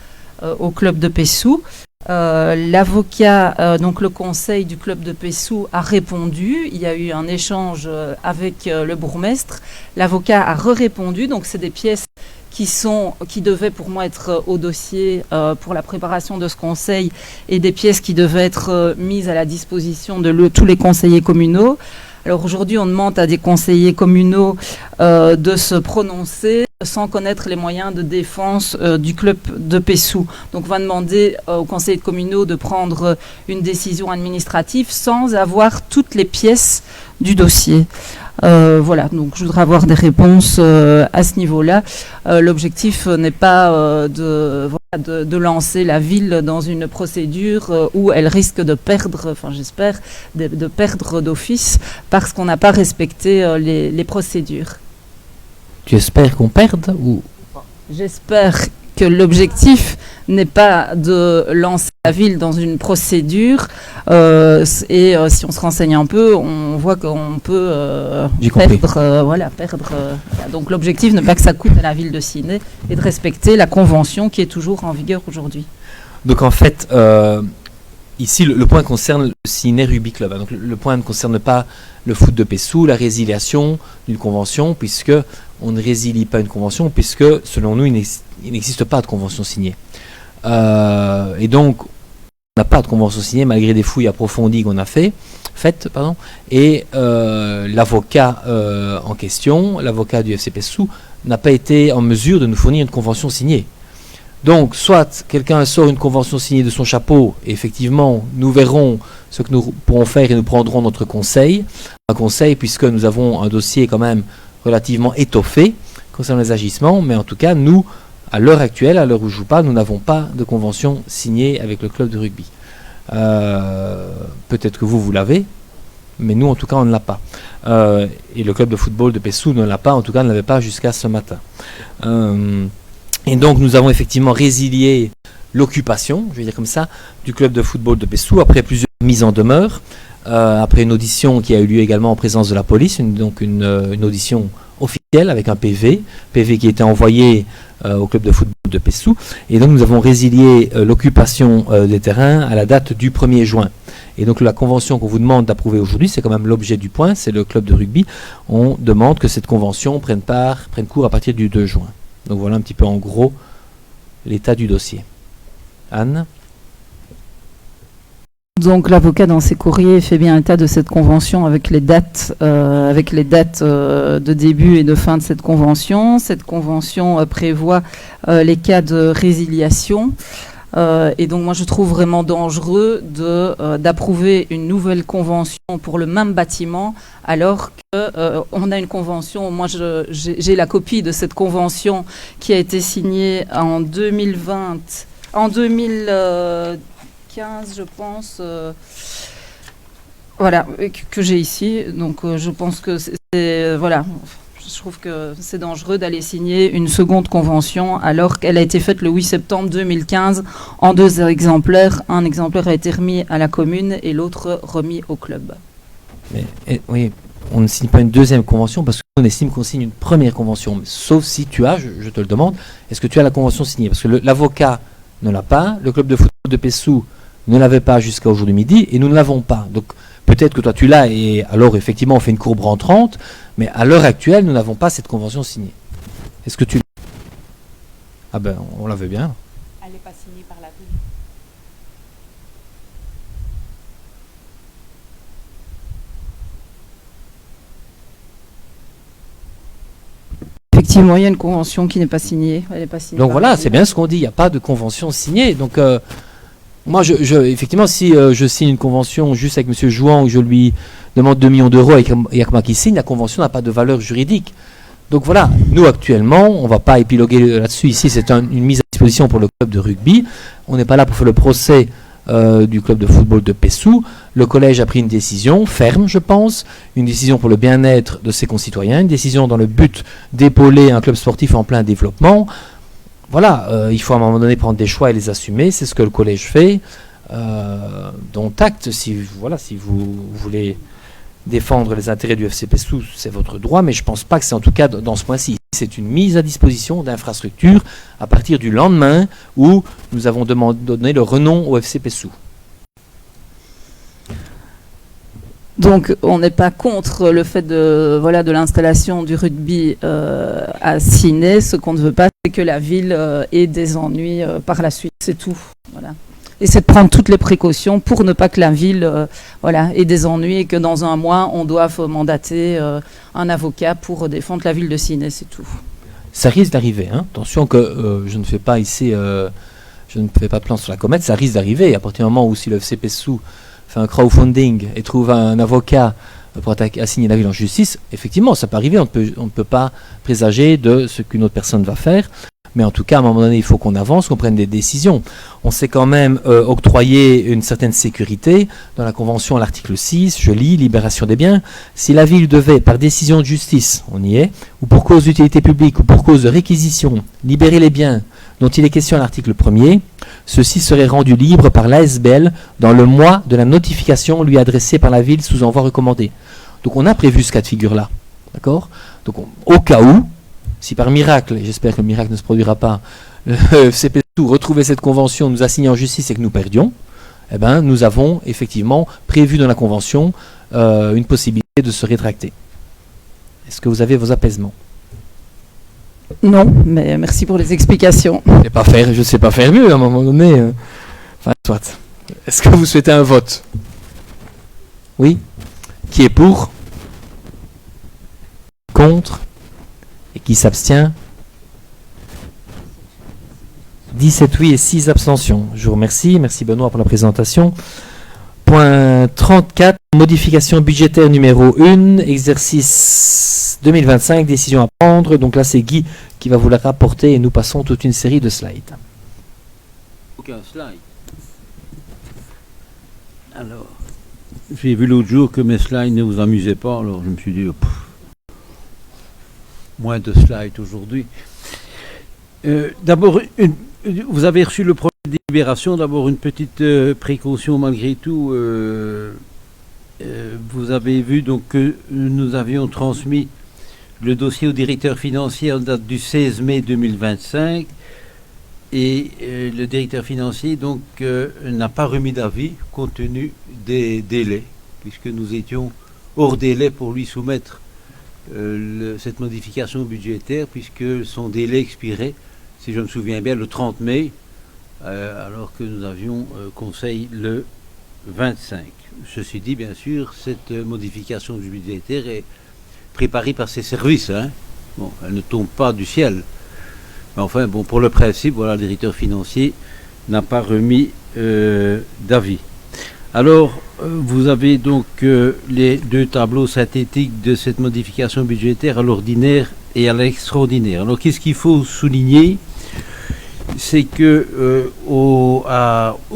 au club de Pessou. L'avocat, donc le conseil du club de Pessou a répondu. Il y a eu un échange avec le bourgmestre. L'avocat a répondu. Donc c'est des pièces qui devaient pour moi être au dossier pour la préparation de ce conseil et des pièces qui devaient être mises à la disposition de tous les conseillers communaux. Alors aujourd'hui, on demande à des conseillers communaux de se prononcer sans connaître les moyens de défense du club de Pessou. Donc on va demander aux conseillers communaux de prendre une décision administrative sans avoir toutes les pièces du dossier. Voilà, donc je voudrais avoir des réponses à ce niveau-là. L'objectif n'est pas de lancer la ville dans une procédure où elle risque de perdre, enfin j'espère, de perdre d'office parce qu'on n'a pas respecté les procédures. Tu espères qu'on perde ou... J'espère que l'objectif n'est pas de lancer la ville dans une procédure et si on se renseigne un peu, on voit qu'on peut perdre. Voilà. Donc l'objectif n'est pas que ça coûte à la ville de Ciney et de respecter la convention qui est toujours en vigueur aujourd'hui. Donc en fait, ici le point concerne le Ciney Rugby Club. Donc le point ne concerne pas le foot de Pessou, la résiliation d'une convention, puisque on ne résilie pas une convention, puisque selon nous il n'existe pas de convention signée. Et donc, on n'a pas de convention signée malgré des fouilles approfondies qu'on a faites. Et l'avocat en question, l'avocat du FC Pessou, n'a pas été en mesure de nous fournir une convention signée. Donc, soit quelqu'un sort une convention signée de son chapeau, et effectivement, nous verrons ce que nous pourrons faire et nous prendrons notre conseil. Un conseil, puisque nous avons un dossier quand même relativement étoffé concernant les agissements, mais en tout cas, nous, à l'heure actuelle, à l'heure où je joue pas, nous n'avons pas de convention signée avec le club de rugby. Peut-être que vous l'avez, mais nous, en tout cas, on ne l'a pas. Et le club de football de Pessou ne l'a pas, en tout cas, ne l'avait pas jusqu'à ce matin. Et donc, nous avons effectivement résilié l'occupation, je vais dire comme ça, du club de football de Pessou après plusieurs mises en demeure, après une audition qui a eu lieu également en présence de la police, une audition officielle avec un PV qui était envoyé au club de football de Pessou. Et donc nous avons résilié l'occupation des terrains à la date du 1er juin. Et donc la convention qu'on vous demande d'approuver aujourd'hui, c'est quand même l'objet du point, c'est le club de rugby. On demande que cette convention prenne cours à partir du 2 juin. Donc voilà un petit peu en gros l'état du dossier. Anne ? Donc l'avocat dans ses courriers fait bien état de cette convention avec les dates de début et de fin de cette convention. Cette convention prévoit les cas de résiliation. Et donc moi je trouve vraiment dangereux d'approuver une nouvelle convention pour le même bâtiment alors qu'on a une convention. Moi j'ai la copie de cette convention qui a été signée en 2020, en 2015 je pense, voilà, que j'ai ici. Donc je pense que voilà. Je trouve que c'est dangereux d'aller signer une seconde convention alors qu'elle a été faite le 8 septembre 2015 en 2 exemplaires. Un exemplaire a été remis à la commune et l'autre remis au club. Mais, oui, on ne signe pas une deuxième convention parce qu'on estime qu'on signe une première convention. Sauf si tu as, je te le demande, est-ce que tu as la convention signée? Parce que l'avocat ne l'a pas, le club de football de Pessou ne l'avait pas jusqu'à aujourd'hui midi et nous ne l'avons pas. Donc peut-être que toi tu l'as et alors effectivement on fait une courbe rentrante, mais à l'heure actuelle nous n'avons pas cette convention signée. Est-ce que tu l'as? Ah ben on la veut bien. Elle n'est pas signée par la ville. Effectivement, il y a une convention qui n'est pas signée. Elle n'est pas signée. Donc voilà, c'est bien ce qu'on dit, il n'y a pas de convention signée. Donc moi, effectivement, si je signe une convention juste avec M. Jouan, où je lui demande 2 millions d'euros et Yakma qui signe, la convention n'a pas de valeur juridique. Donc voilà, nous actuellement, on ne va pas épiloguer là-dessus. Ici, c'est une mise à disposition pour le club de rugby. On n'est pas là pour faire le procès du club de football de Pessou. Le collège a pris une décision ferme, je pense, une décision pour le bien-être de ses concitoyens, une décision dans le but d'épauler un club sportif en plein développement. Voilà, il faut à un moment donné prendre des choix et les assumer, c'est ce que le collège fait. Dont acte, si vous voulez défendre les intérêts du FC Pessou, c'est votre droit, mais je ne pense pas que c'est en tout cas dans ce point-ci. C'est une mise à disposition d'infrastructures à partir du lendemain où nous avons donné le renom au FC Pessou. Donc on n'est pas contre le fait de l'installation du rugby à Ciney. Ce qu'on ne veut pas, c'est que la ville ait des ennuis par la suite. C'est tout. Voilà. Et c'est de prendre toutes les précautions pour ne pas que la ville ait des ennuis et que dans un mois, on doive mandater un avocat pour défendre la ville de Ciney. C'est tout. Ça risque d'arriver. Hein. Attention que je ne fais pas ici, je ne fais pas de plan sur la comète. Ça risque d'arriver à partir du moment où si le FC Pessou fait un crowdfunding et trouve un avocat pour assigner la ville en justice, effectivement, ça peut arriver. On ne peut pas présager de ce qu'une autre personne va faire. Mais en tout cas, à un moment donné, il faut qu'on avance, qu'on prenne des décisions. On s'est quand même octroyé une certaine sécurité. Dans la Convention, à l'article 6, je lis, libération des biens. Si la ville devait, par décision de justice, on y est, ou pour cause d'utilité publique, ou pour cause de réquisition, libérer les biens dont il est question à l'article 1er, ceci serait rendu libre par l'ASBL dans le mois de la notification lui adressée par la ville sous envoi recommandé. Donc on a prévu ce cas de figure-là. D'accord ? Donc au cas où, si par miracle, et j'espère que le miracle ne se produira pas, le CPSU retrouvait cette convention, nous assignait en justice et que nous perdions, eh ben, nous avons effectivement prévu dans la convention une possibilité de se rétracter. Est-ce que vous avez vos apaisements ? Non, mais merci pour les explications. Je ne sais pas faire mieux à un moment donné. Enfin, soit. Est-ce que vous souhaitez un vote ? Oui ? Qui est pour ? Contre ? Et qui s'abstient ? 17 oui et 6 abstentions. Je vous remercie. Merci Benoît pour la présentation. Point 34, modification budgétaire numéro 1, exercice 2025, décision à prendre. Donc là, c'est Guy qui va vous la rapporter et nous passons toute une série de slides. Aucun slide. Alors, j'ai vu l'autre jour que mes slides ne vous amusaient pas, alors je me suis dit, moins de slides aujourd'hui. D'abord, vous avez reçu le projet de délibération. D'abord, une petite précaution malgré tout. Vous avez vu donc que nous avions transmis le dossier au directeur financier en date du 16 mai 2025 et le directeur financier donc n'a pas remis d'avis compte tenu des délais, puisque nous étions hors délai pour lui soumettre cette modification budgétaire, puisque son délai expirait, si je me souviens bien, le 30 mai, alors que nous avions conseil le 25. Ceci dit, bien sûr, cette modification budgétaire est préparée par ses services. Hein. Bon, elle ne tombe pas du ciel. Mais enfin, bon, pour le principe, voilà, le directeur financier n'a pas remis d'avis. Alors, vous avez donc les deux tableaux synthétiques de cette modification budgétaire à l'ordinaire et à l'extraordinaire. Alors, qu'est-ce qu'il faut souligner ? C'est que au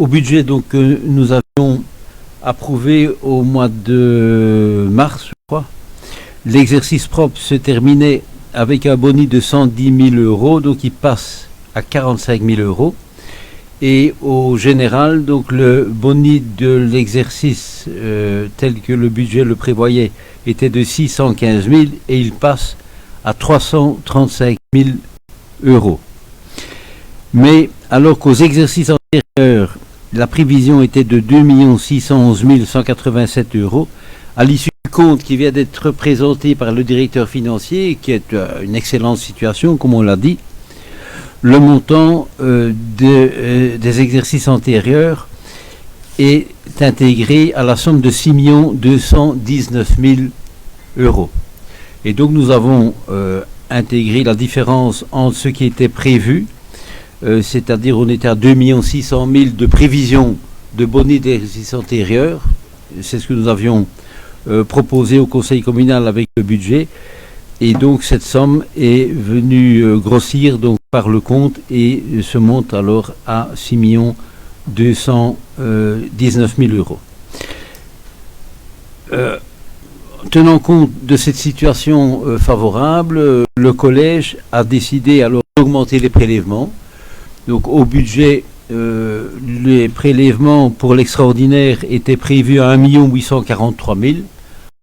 budget donc, que nous avions approuvé au mois de mars, je crois, l'exercice propre se terminait avec un boni de 110 000 euros, donc il passe à 45 000 euros. Et au général, donc le boni de l'exercice tel que le budget le prévoyait était de 615 000 et il passe à 335 000 euros. Mais alors qu'aux exercices antérieurs, la prévision était de 2 611 187 euros, à l'issue du compte qui vient d'être présenté par le directeur financier, qui est une excellente situation, comme on l'a dit, le montant des exercices antérieurs est intégré à la somme de 6 219 000 euros. Et donc nous avons intégré la différence entre ce qui était prévu, c'est-à-dire on était à 2 600 000 de prévision de boni d'exercice antérieur. C'est ce que nous avions proposé au conseil communal avec le budget. Et donc cette somme est venue grossir donc, par le compte et se monte alors à 6 219 000 euros. Tenant compte de cette situation favorable, le collège a décidé alors d'augmenter les prélèvements. Donc au budget, les prélèvements pour l'extraordinaire étaient prévus à 1 843 000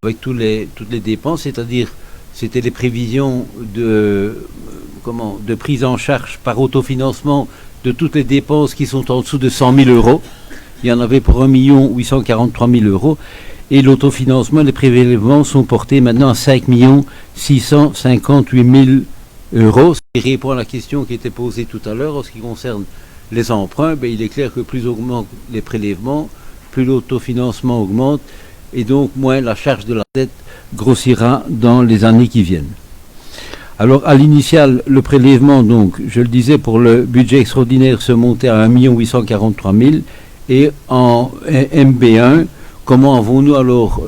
avec toutes les dépenses, c'est-à-dire c'était les prévisions de prise en charge par autofinancement de toutes les dépenses qui sont en dessous de 100 000 euros. Il y en avait pour 1 843 000 euros. Et l'autofinancement, les prélèvements sont portés maintenant à 5 658 000 euros. Ce qui répond à la question qui était posée tout à l'heure en ce qui concerne les emprunts. Il est clair que plus augmentent les prélèvements, plus l'autofinancement augmente et donc moins la charge de la dette grossira dans les années qui viennent. Alors à l'initial, le prélèvement, donc, je le disais, pour le budget extraordinaire se montait à 1 843 000 et en MB1, comment avons-nous alors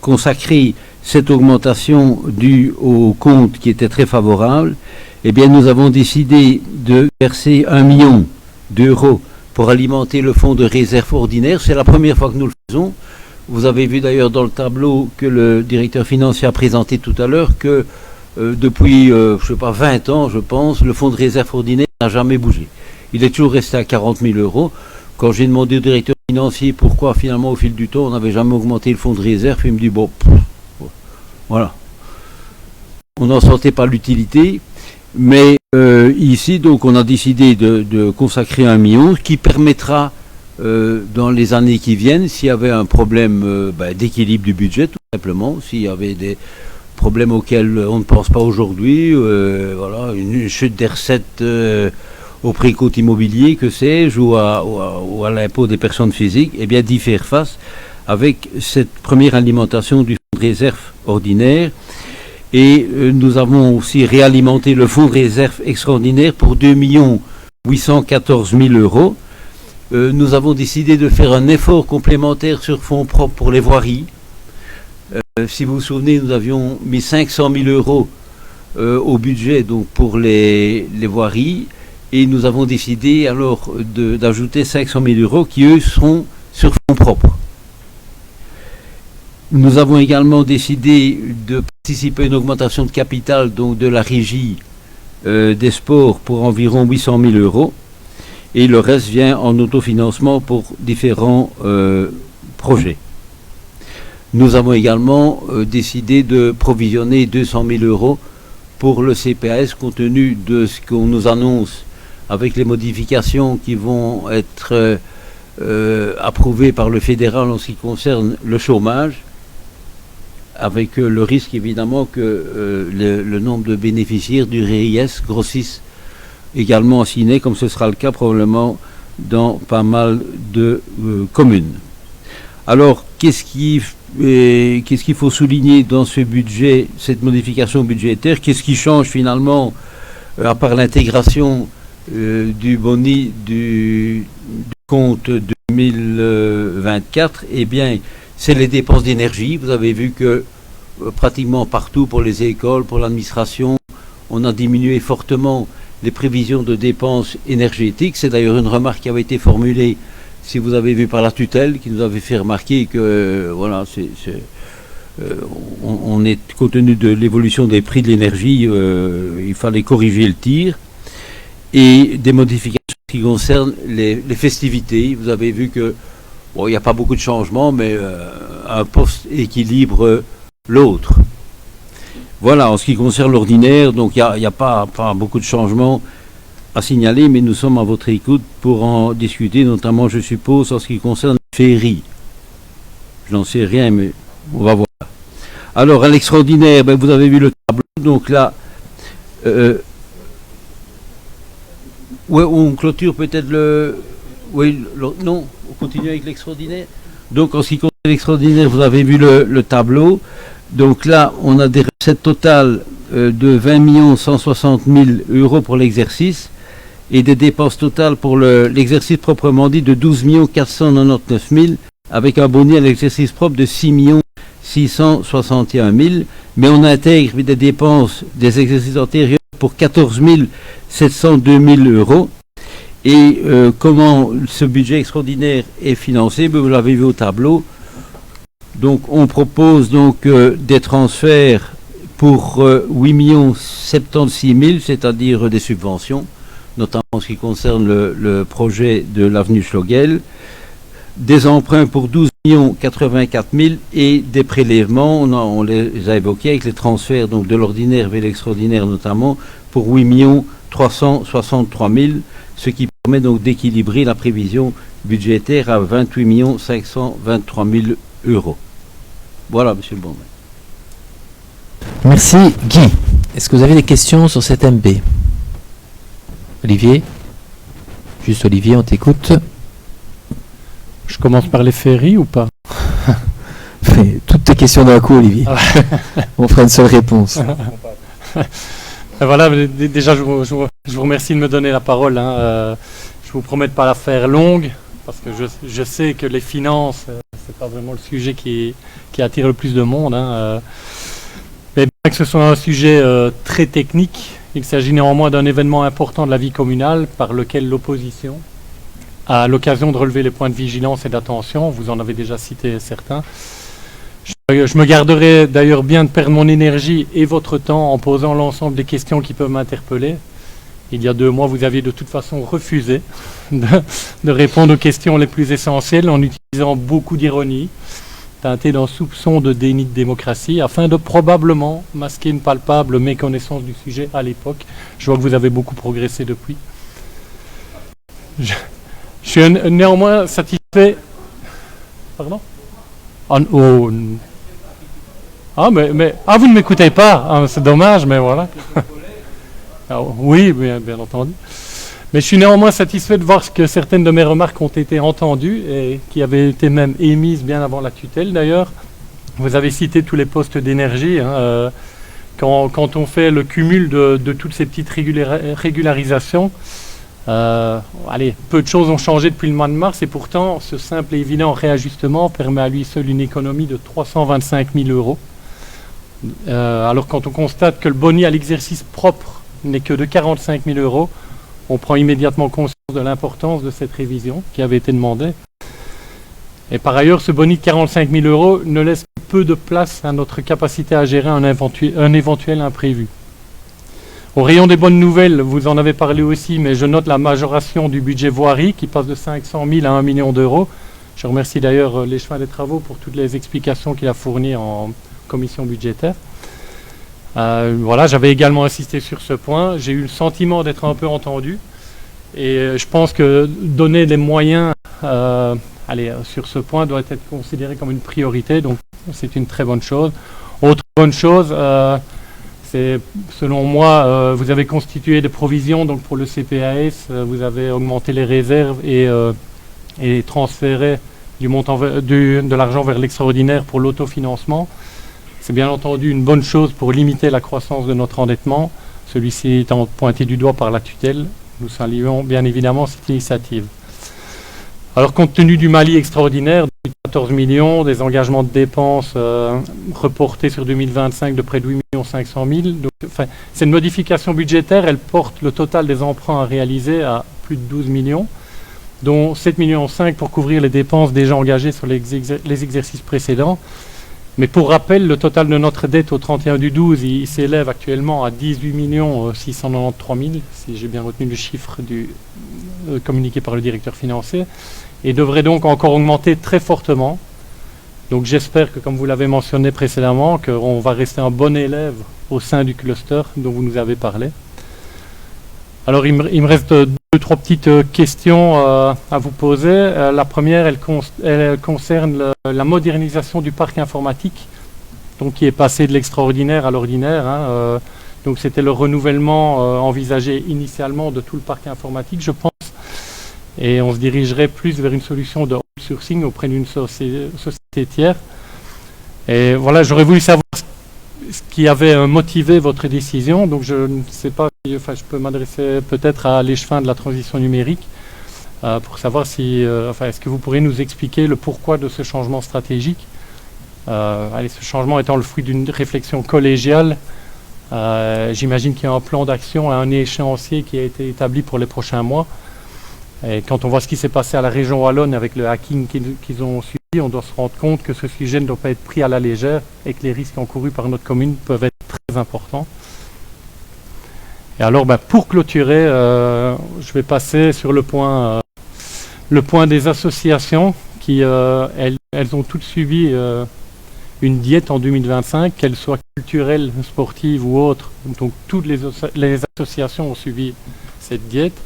consacré cette augmentation due au compte qui était très favorable? Eh bien, nous avons décidé de verser 1 million d'euros pour alimenter le fonds de réserve ordinaire. C'est la première fois que nous le faisons. Vous avez vu d'ailleurs dans le tableau que le directeur financier a présenté tout à l'heure que depuis, je sais pas, 20 ans, je pense, le fonds de réserve ordinaire n'a jamais bougé. Il est toujours resté à 40 000 euros. Quand j'ai demandé au directeur financier pourquoi, finalement, au fil du temps, on n'avait jamais augmenté le fonds de réserve, il me dit, bon, voilà. On n'en sentait pas l'utilité. Mais ici, donc, on a décidé de consacrer 1 million, qui permettra, dans les années qui viennent, s'il y avait un problème d'équilibre du budget, tout simplement, s'il y avait des problèmes auxquels on ne pense pas aujourd'hui, voilà, une chute des recettes au précompte immobilier, que sais-je, ou à l'impôt des personnes physiques, eh bien d'y faire face avec cette première alimentation du fonds de réserve ordinaire. Et nous avons aussi réalimenté le fonds de réserve extraordinaire pour 2 814 000 euros. Nous avons décidé de faire un effort complémentaire sur fonds propres pour les voiries. Si vous vous souvenez, nous avions mis 500 000 euros au budget donc pour les voiries, et nous avons décidé alors d'ajouter 500 000 euros qui, eux, seront sur fonds propres. Nous avons également décidé de participer à une augmentation de capital donc de la régie des sports pour environ 800 000 euros, et le reste vient en autofinancement pour différents projets. Nous avons également décidé de provisionner 200 000 euros pour le CPAS, compte tenu de ce qu'on nous annonce avec les modifications qui vont être approuvées par le fédéral en ce qui concerne le chômage, avec le risque évidemment que le nombre de bénéficiaires du RIS grossisse également en ciné, comme ce sera le cas probablement dans pas mal de communes. Alors, qu'est-ce qu'il faut souligner dans ce budget, cette modification budgétaire? Qu'est-ce qui change finalement, à part l'intégration du boni du compte 2024? Eh bien, c'est les dépenses d'énergie. Vous avez vu que pratiquement partout, pour les écoles, pour l'administration, on a diminué fortement les prévisions de dépenses énergétiques. C'est d'ailleurs une remarque qui avait été formulée, si vous avez vu, par la tutelle, qui nous avait fait remarquer que voilà, on est, compte tenu de l'évolution des prix de l'énergie, il fallait corriger le tir. Et des modifications qui concernent les festivités. Vous avez vu que bon, il n'y a pas beaucoup de changements, mais un poste équilibre l'autre. Voilà, en ce qui concerne l'ordinaire, donc il n'y a pas beaucoup de changements à signaler, mais nous sommes à votre écoute pour en discuter, notamment, je suppose, en ce qui concerne les féeries. Je n'en sais rien, mais on va voir. Alors, à l'extraordinaire, vous avez vu le tableau, donc là, ouais, on clôture peut-être non, on continue avec l'extraordinaire. Donc, en ce qui concerne l'extraordinaire, vous avez vu le tableau. Donc là, on a des recettes totales de 20 160 000 euros pour l'exercice et des dépenses totales pour l'exercice proprement dit de 12 499 000 avec un boni à l'exercice propre de 6 661 000. Mais on intègre des dépenses des exercices antérieurs pour 14 702 000 euros. Et comment ce budget extraordinaire est financé? Vous l'avez vu au tableau. Donc on propose donc des transferts pour 8 076 000, c'est-à-dire des subventions, notamment en ce qui concerne le projet de l'avenue Schlegel, des emprunts pour 12 084 000 et des prélèvements, on les a évoqués avec les transferts donc de l'ordinaire vers l'extraordinaire notamment, pour 8 363 000, ce qui permet donc d'équilibrer la prévision budgétaire à 28 523 000 euros. Voilà, monsieur le Bonnet. Merci. Guy, est-ce que vous avez des questions sur cette MB? Olivier? Juste Olivier, on t'écoute. Je commence par les féeries ou pas? Fais toutes tes questions d'un coup, Olivier. On fera une seule réponse. Voilà, déjà, je vous remercie de me donner la parole. Je vous promets de ne pas la faire longue, parce que je sais que les finances, c'est pas vraiment le sujet qui attire le plus de monde. Mais bien que ce soit un sujet très technique, il s'agit néanmoins d'un événement important de la vie communale par lequel l'opposition a l'occasion de relever les points de vigilance et d'attention. Vous en avez déjà cité certains. Je Je me garderai d'ailleurs bien de perdre mon énergie et votre temps en posant l'ensemble des questions qui peuvent m'interpeller. Il y a 2 mois, vous aviez de toute façon refusé de répondre aux questions les plus essentielles en utilisant beaucoup d'ironie, teinté d'un soupçon de déni de démocratie, afin de probablement masquer une palpable méconnaissance du sujet à l'époque. Je vois que vous avez beaucoup progressé depuis. Je suis néanmoins satisfait... Pardon ? Vous ne m'écoutez pas, hein, c'est dommage, mais voilà. Oui, bien entendu. Mais je suis néanmoins satisfait de voir que certaines de mes remarques ont été entendues et qui avaient été même émises bien avant la tutelle d'ailleurs. Vous avez cité tous les postes d'énergie. Hein, quand on fait le cumul de toutes ces petites régularisations, peu de choses ont changé depuis le mois de mars et pourtant ce simple et évident réajustement permet à lui seul une économie de 325 000 euros. Alors quand on constate que le boni à l'exercice propre n'est que de 45 000 euros, on prend immédiatement conscience de l'importance de cette révision qui avait été demandée. Et par ailleurs, ce boni de 45 000 euros ne laisse que peu de place à notre capacité à gérer un éventuel imprévu. Au rayon des bonnes nouvelles, vous en avez parlé aussi, mais je note la majoration du budget voirie qui passe de 500 000 à 1 million d'euros. Je remercie d'ailleurs les chemins des travaux pour toutes les explications qu'il a fournies en commission budgétaire. J'avais également insisté sur ce point. J'ai eu le sentiment d'être un peu entendu et je pense que donner des moyens sur ce point doit être considéré comme une priorité, donc c'est une très bonne chose. Autre bonne chose, c'est selon moi, vous avez constitué des provisions donc pour le CPAS, vous avez augmenté les réserves et transféré du montant de l'argent vers l'extraordinaire pour l'autofinancement. C'est bien entendu une bonne chose pour limiter la croissance de notre endettement, celui-ci étant pointé du doigt par la tutelle. Nous saluons bien évidemment cette initiative. Alors compte tenu du Mali extraordinaire, de 14 millions, des engagements de dépenses reportés sur 2025 de près de 8 500 000, cette modification budgétaire, elle porte le total des emprunts à réaliser à plus de 12 millions, dont 7,5 millions pour couvrir les dépenses déjà engagées sur les exercices précédents. Mais pour rappel, le total de notre dette au 31/12, il s'élève actuellement à 18 693 000, si j'ai bien retenu le chiffre communiqué par le directeur financier, et devrait donc encore augmenter très fortement. Donc j'espère que, comme vous l'avez mentionné précédemment, qu'on va rester un bon élève au sein du cluster dont vous nous avez parlé. Alors il me reste 2-3 petites questions à vous poser. La première, elle concerne la modernisation du parc informatique, donc qui est passé de l'extraordinaire à l'ordinaire. Donc c'était le renouvellement envisagé initialement de tout le parc informatique, je pense. Et on se dirigerait plus vers une solution de outsourcing auprès d'une société tiers. Et voilà, j'aurais voulu savoir ce qui avait motivé votre décision. Donc je ne sais pas si je peux m'adresser peut-être à l'échevin de la transition numérique pour savoir si, est-ce que vous pourriez nous expliquer le pourquoi de ce changement stratégique. Ce changement étant le fruit d'une réflexion collégiale. J'imagine qu'il y a un plan d'action, un échéancier qui a été établi pour les prochains mois. Et quand on voit ce qui s'est passé à la région wallonne avec le hacking qu'ils ont subi, on doit se rendre compte que ce sujet ne doit pas être pris à la légère et que les risques encourus par notre commune peuvent être très importants. Et alors, pour clôturer, je vais passer sur le point des associations qui, elles ont toutes subi une diète en 2025, qu'elles soient culturelles, sportives ou autres. Donc toutes les associations ont subi cette diète.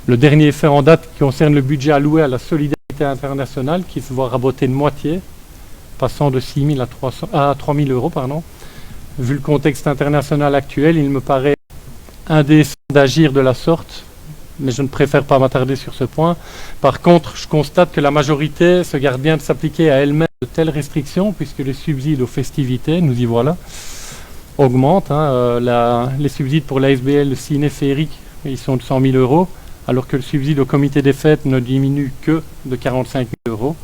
Le dernier fait en date qui concerne le budget alloué à la solidarité internationale qui se voit raboter de moitié, passant de 6 000 à 3 000 euros. Vu le contexte international actuel, il me paraît indécent d'agir de la sorte, mais je ne préfère pas m'attarder sur ce point. Par contre, je constate que la majorité se garde bien de s'appliquer à elle-même de telles restrictions, puisque les subsides aux festivités, nous y voilà, augmentent. Les subsides pour la SBL, le ciné féerique, ils sont de 100 000 euros. Alors que le subside au comité des fêtes ne diminue que de 45 000 euros,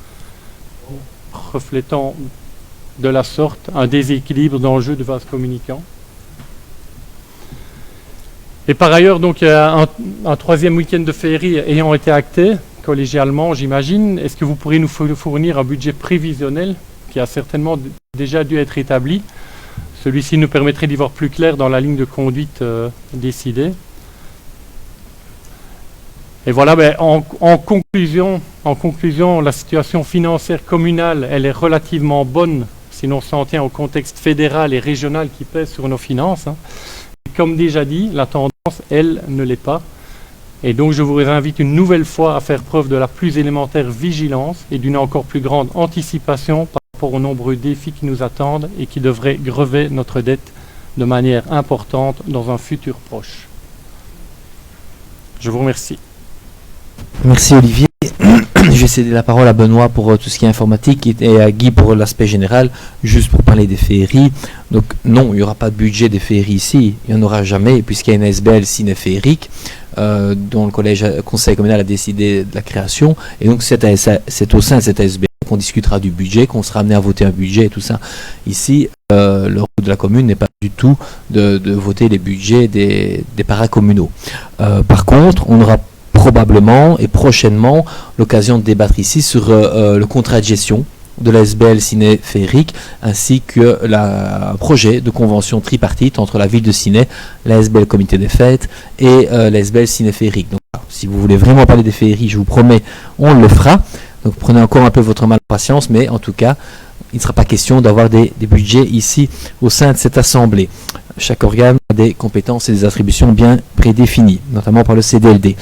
reflétant de la sorte un déséquilibre dans le jeu de vases communicants. Et par ailleurs, donc, un troisième week-end de féerie ayant été acté, collégialement, j'imagine, est-ce que vous pourriez nous fournir un budget prévisionnel qui a certainement déjà dû être établi. Celui-ci nous permettrait d'y voir plus clair dans la ligne de conduite décidée. Et voilà, en conclusion, la situation financière communale, elle est relativement bonne si l'on s'en tient au contexte fédéral et régional qui pèse sur nos finances. Et comme déjà dit, la tendance, elle, ne l'est pas. Et donc je vous invite une nouvelle fois à faire preuve de la plus élémentaire vigilance et d'une encore plus grande anticipation par rapport aux nombreux défis qui nous attendent et qui devraient grever notre dette de manière importante dans un futur proche. Je vous remercie. Merci Olivier. Je vais céder la parole à Benoît pour tout ce qui est informatique et à Guy pour l'aspect général, juste pour parler des féeries. Donc non, il n'y aura pas de budget des féeries ici, il n'y en aura jamais, puisqu'il y a une SBL ciné-féerique dont le conseil communal a décidé de la création, et donc c'est au sein de cette SBL qu'on discutera du budget, qu'on sera amené à voter un budget et tout ça. Ici, le rôle de la commune n'est pas du tout de voter les budgets des paracommunaux. Par contre, on aura probablement et prochainement l'occasion de débattre ici sur le contrat de gestion de la SBL ciné-féerique ainsi que le projet de convention tripartite entre la ville de Ciney, la SBL comité des fêtes et la SBL ciné-féerique. Donc si vous voulez vraiment parler des féeries, je vous promets, on le fera. Donc prenez encore un peu votre mal de patience, mais en tout cas, il ne sera pas question d'avoir des budgets ici au sein de cette assemblée. Chaque organe a des compétences et des attributions bien prédéfinies, notamment par le CDLD.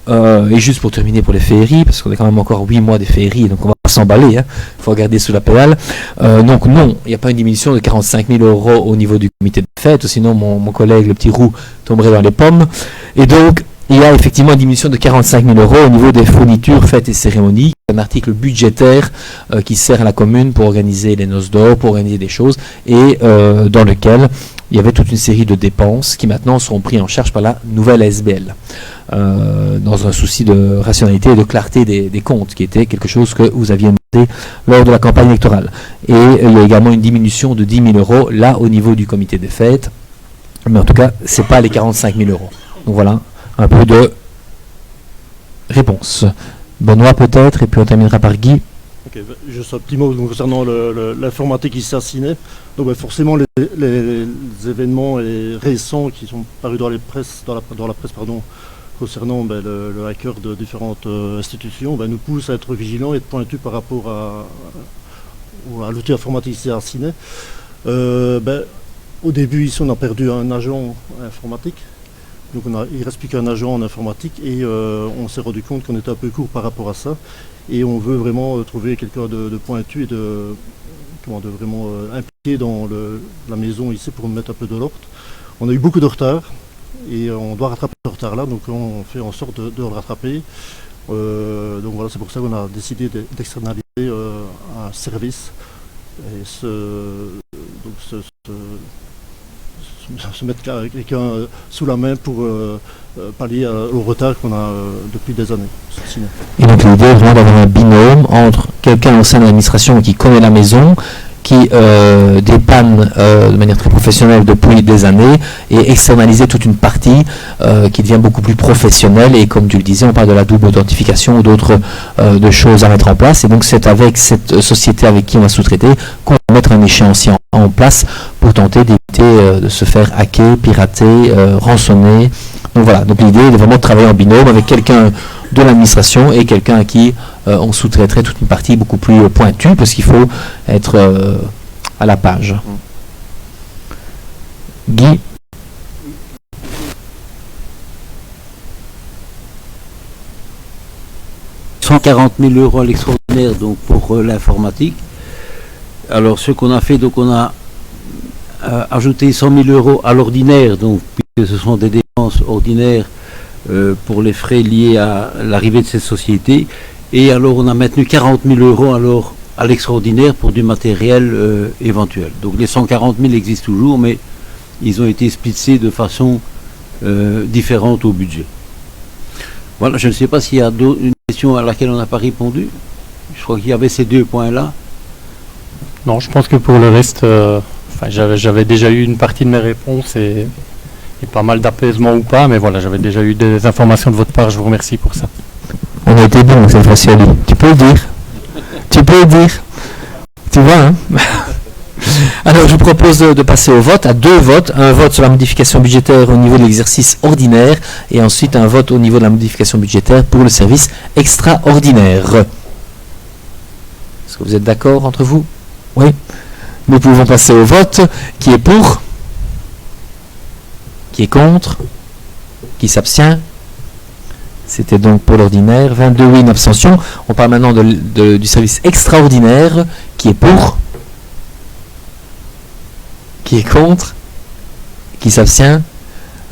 Et juste pour terminer pour les féeries, parce qu'on a quand même encore 8 mois de féeries, donc on va pas s'emballer, il faut regarder sous la pédale. Donc non, il n'y a pas une diminution de 45 000 € au niveau du comité de fête, sinon mon collègue, le petit roux, tomberait dans les pommes. Et donc, il y a effectivement une diminution de 45 000 € au niveau des fournitures, fêtes et cérémonies, un article budgétaire qui sert à la commune pour organiser les noces d'or, pour organiser des choses, et dans lequel il y avait toute une série de dépenses qui maintenant seront prises en charge par la nouvelle SBL. Dans un souci de rationalité et de clarté des comptes, qui était quelque chose que vous aviez noté lors de la campagne électorale. Et il y a également une diminution de 10 000 € là au niveau du comité des fêtes, mais en tout cas, ce n'est pas les 45 000 €. Donc voilà, un peu de réponse. Benoît peut-être, et puis on terminera par Guy. Okay, juste un petit mot concernant l'informatique ici à Ciney. Donc forcément les événements récents qui sont parus dans la presse concernant le hacker de différentes institutions nous poussent à être vigilants et être pointus par rapport à l'outil informatique ici à Ciney. Au début ici on a perdu un agent informatique. Donc il ne reste plus qu'un agent en informatique et on s'est rendu compte qu'on était un peu court par rapport à ça. Et on veut vraiment trouver quelqu'un de pointu et de vraiment impliqué dans la maison ici pour mettre un peu de l'ordre. On a eu beaucoup de retard et on doit rattraper ce retard-là, donc on fait en sorte de le rattraper. Donc voilà, c'est pour ça qu'on a décidé d'externaliser un service et se mettre quelqu'un sous la main pour pallier au retard qu'on a depuis des années. Et donc l'idée est vraiment d'avoir un binôme entre quelqu'un au sein de l'administration qui connaît la maison, qui dépanne de manière très professionnelle depuis des années, et externaliser toute une partie qui devient beaucoup plus professionnelle. Et comme tu le disais, on parle de la double authentification ou d'autres de choses à mettre en place. Et donc c'est avec cette société avec qui on va sous-traiter qu'on va mettre un échéancier en place pour tenter d'éviter de se faire hacker, pirater, rançonner. Donc voilà, donc l'idée est de vraiment travailler en binôme avec quelqu'un de l'administration et quelqu'un à qui on sous-traiterait toute une partie beaucoup plus pointue, parce qu'il faut être à la page. Guy. 140 000 € à l'extraordinaire donc pour l'informatique. Alors ce qu'on a fait, donc on a ajouté 100 000 € à l'ordinaire, donc puisque ce sont des dépenses ordinaires pour les frais liés à l'arrivée de cette société. Et alors on a maintenu 40 000 € alors à l'extraordinaire pour du matériel éventuel. Donc les 140 000 existent toujours, mais ils ont été splitsés de façon différente au budget. Voilà, je ne sais pas s'il y a une question à laquelle on n'a pas répondu. Je crois qu'il y avait ces deux points-là. Non, je pense que pour le reste, j'avais déjà eu une partie de mes réponses et pas mal d'apaisement ou pas, mais voilà, j'avais déjà eu des informations de votre part, je vous remercie pour ça. On a été bon cette fois-ci, Ali. Tu peux le dire. Tu peux le dire. Tu vois, hein. Alors, je vous propose de passer au vote, à 2 votes. Un vote sur la modification budgétaire au niveau de l'exercice ordinaire et ensuite un vote au niveau de la modification budgétaire pour le service extraordinaire. Est-ce que vous êtes d'accord entre vous? Oui. Nous pouvons passer au vote. Qui est pour? Qui est contre? Qui s'abstient? C'était donc pour l'ordinaire. 22 oui, une abstention. On parle maintenant du service extraordinaire. Qui est pour? Qui est contre? Qui s'abstient?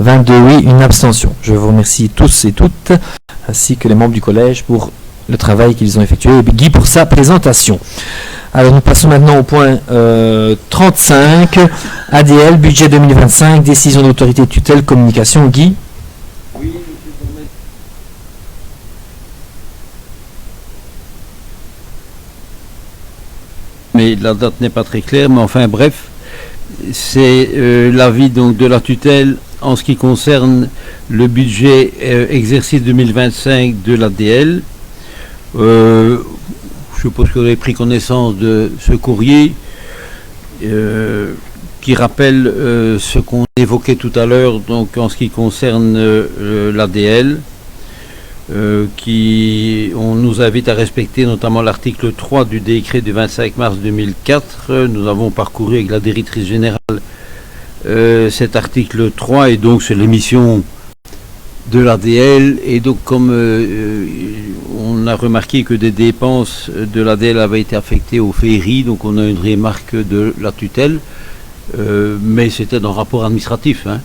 22 oui, une abstention. Je vous remercie tous et toutes, ainsi que les membres du collège pour le travail qu'ils ont effectué, et Guy pour sa présentation. Alors nous passons maintenant au point 35, ADL, budget 2025, décision d'autorité de tutelle, communication. Guy? Oui, mais la date n'est pas très claire, mais enfin bref, c'est l'avis donc de la tutelle en ce qui concerne le budget exercice 2025 de l'ADL. Je suppose que vous avez pris connaissance de ce courrier qui rappelle ce qu'on évoquait tout à l'heure donc en ce qui concerne l'ADL. On nous invite à respecter notamment l'article 3 du décret du 25 mars 2004. Nous avons parcouru avec la directrice générale cet article 3 et donc c'est l'émission de l'ADL et donc comme on a remarqué que des dépenses de l'ADL avaient été affectées au FERI, donc on a une remarque de la tutelle, mais c'était dans le rapport administratif, hein.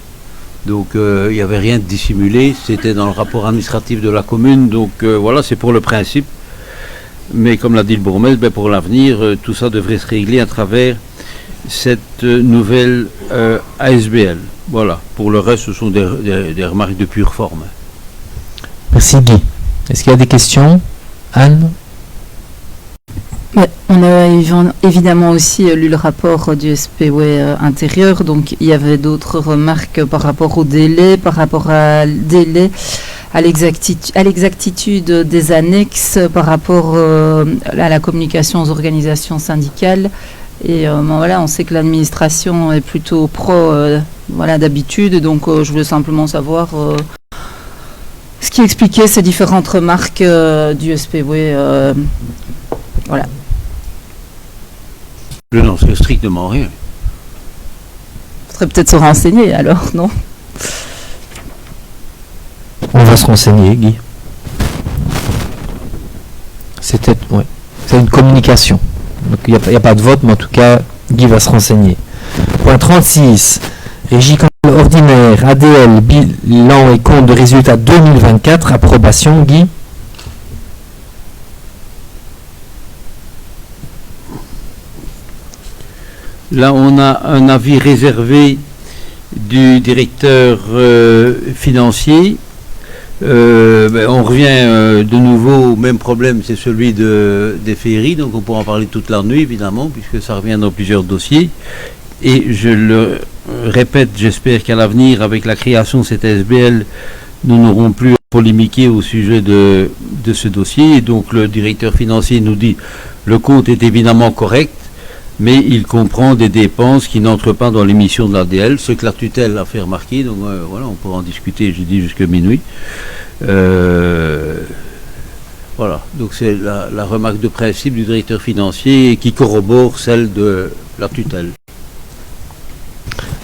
Donc il n'y avait rien de dissimulé, c'était dans le rapport administratif de la commune, donc voilà, c'est pour le principe. Mais comme l'a dit le bourgmestre, pour l'avenir, tout ça devrait se régler à travers cette nouvelle ASBL. Voilà, pour le reste, ce sont des remarques de pure forme. Merci Guy. Est-ce qu'il y a des questions? Anne? Ouais, on a évidemment aussi lu le rapport du SPW intérieur, donc il y avait d'autres remarques par rapport au délai, par rapport à délai, à l'exactitude des annexes, par rapport à la communication aux organisations syndicales. Et voilà, on sait que l'administration est plutôt pro voilà, d'habitude, donc je voulais simplement savoir ce qui expliquait ces différentes remarques du SPW. Voilà. Je n'en sais strictement rien. Il faudrait peut-être se renseigner alors, non? On va se renseigner, Guy. C'était ouais. C'est une communication. Donc il n'y a pas de vote, mais en tout cas, Guy va se renseigner. Point 36. Régie comptable ordinaire, ADL, bilan et compte de résultats 2024, approbation, Guy. Là, on a un avis réservé du directeur financier. On revient de nouveau au même problème, c'est celui des FERI, donc on pourra en parler toute la nuit, évidemment, puisque ça revient dans plusieurs dossiers. Et je le répète, j'espère qu'à l'avenir, avec la création de cette SBL, nous n'aurons plus à polémiquer au sujet de ce dossier. Et donc le directeur financier nous dit, le compte est évidemment correct, mais il comprend des dépenses qui n'entrent pas dans l'émission de l'ADL, ce que la tutelle a fait remarquer, donc voilà, on pourra en discuter, j'ai dit, jusqu'à minuit. Voilà, donc c'est la remarque de principe du directeur financier qui corrobore celle de la tutelle.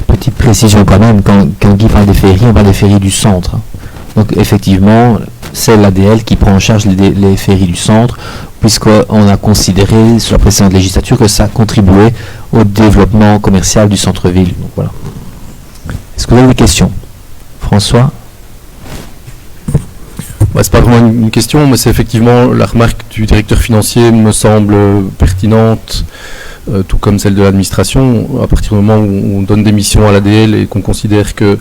Petite précision quand même, quand Guy parle des FERI, on parle des FERI du centre. Donc effectivement, c'est l'ADL qui prend en charge les FERI du centre, puisqu'on a considéré sur la précédente législature que ça contribuait au développement commercial du centre-ville. Donc voilà. Est-ce que vous avez des questions? François? C'est pas vraiment une question, mais c'est effectivement la remarque du directeur financier me semble pertinente, tout comme celle de l'administration. À partir du moment où on donne des missions à l'ADL et qu'on considère que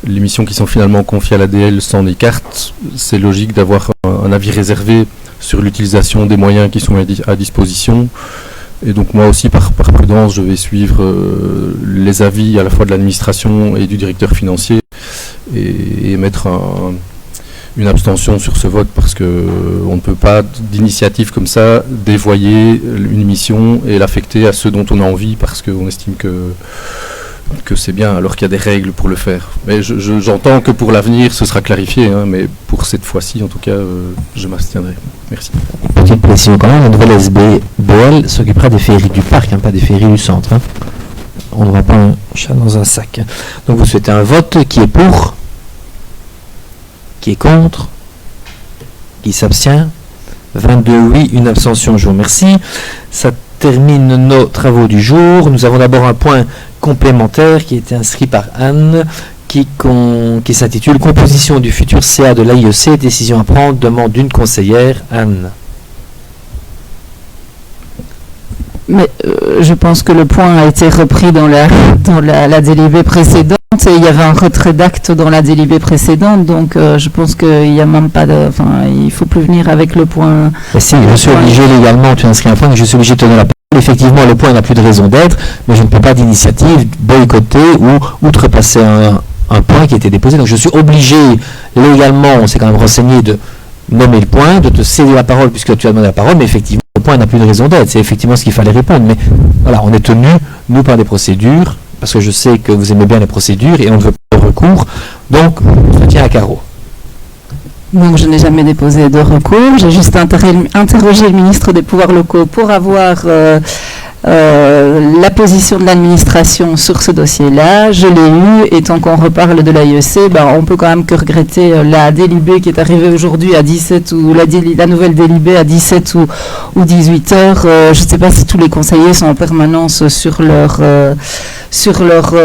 les missions qui sont finalement confiées à l'ADL s'en écartent, c'est logique d'avoir un avis réservé sur l'utilisation des moyens qui sont à disposition. Et donc moi aussi, par prudence, je vais suivre les avis à la fois de l'administration et du directeur financier et émettre une abstention sur ce vote parce que on ne peut pas, d'initiative comme ça, dévoyer une mission et l'affecter à ceux dont on a envie parce qu'on estime que c'est bien, alors qu'il y a des règles pour le faire. Mais j'entends que pour l'avenir, ce sera clarifié, hein, mais pour cette fois-ci, en tout cas, je m'abstiendrai. Merci. Petite précision quand même, la nouvelle SBBL s'occupera des féeries du parc, hein, pas des féeries du centre. Hein. On ne voit pas un chat dans un sac. Donc vous souhaitez un vote qui est pour, qui est contre, qui s'abstient. 22 oui, une abstention. Je vous remercie. Ça termine nos travaux du jour. Nous avons d'abord un point complémentaire qui a été inscrit par Anne, qui s'intitule Composition du futur CA de l'AIEC, décision à prendre, demande d'une conseillère. Anne. Mais je pense que le point a été repris dans la délibée précédente et il y avait un retrait d'acte dans la délibée précédente, donc je pense qu'il n'y a même pas de... Enfin, il ne faut plus venir avec le point... Mais si, je suis obligé légalement, tu inscris un point, je suis obligé de te donner la parole. Effectivement, le point n'a plus de raison d'être, mais je ne peux pas d'initiative boycotter ou outrepasser un point qui a été déposé. Donc je suis obligé légalement, on s'est quand même renseigné, de nommer le point, de te céder la parole puisque tu as demandé la parole, mais effectivement, le point n'a plus de raison d'être. C'est effectivement ce qu'il fallait répondre. Mais voilà, on est tenu, nous, par des procédures, parce que je sais que vous aimez bien les procédures et on ne veut pas de recours. Donc, on tient à carreau. Donc je n'ai jamais déposé de recours, j'ai juste interrogé le ministre des Pouvoirs locaux pour avoir la position de l'administration sur ce dossier-là. Je l'ai eu, et tant qu'on reparle de l'AIEC, on peut quand même que regretter la délibée qui est arrivée aujourd'hui à 17 ou la nouvelle délibée à 17 ou 18 heures. Je ne sais pas si tous les conseillers sont en permanence sur leur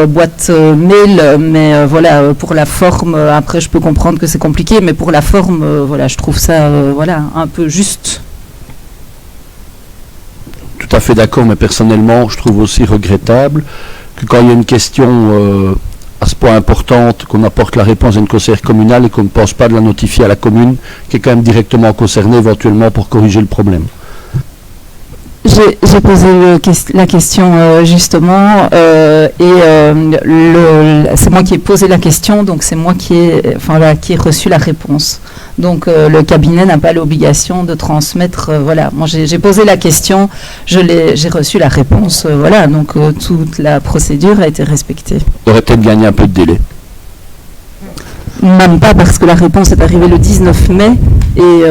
boîte mail, mais voilà, pour la forme, après je peux comprendre que c'est compliqué, mais pour la forme, voilà, je trouve ça un peu juste. Tout à fait d'accord, mais personnellement, je trouve aussi regrettable que quand il y a une question à ce point importante, qu'on apporte la réponse à une conseillère communale et qu'on ne pense pas de la notifier à la commune, qui est quand même directement concernée éventuellement pour corriger le problème. J'ai posé la question justement c'est moi qui ai posé la question, donc c'est moi qui ai reçu la réponse. Donc le cabinet n'a pas l'obligation de transmettre. Moi j'ai posé la question, j'ai reçu la réponse. Donc toute la procédure a été respectée. On aurait peut-être gagné un peu de délai. Même pas, parce que la réponse est arrivée le 19 mai et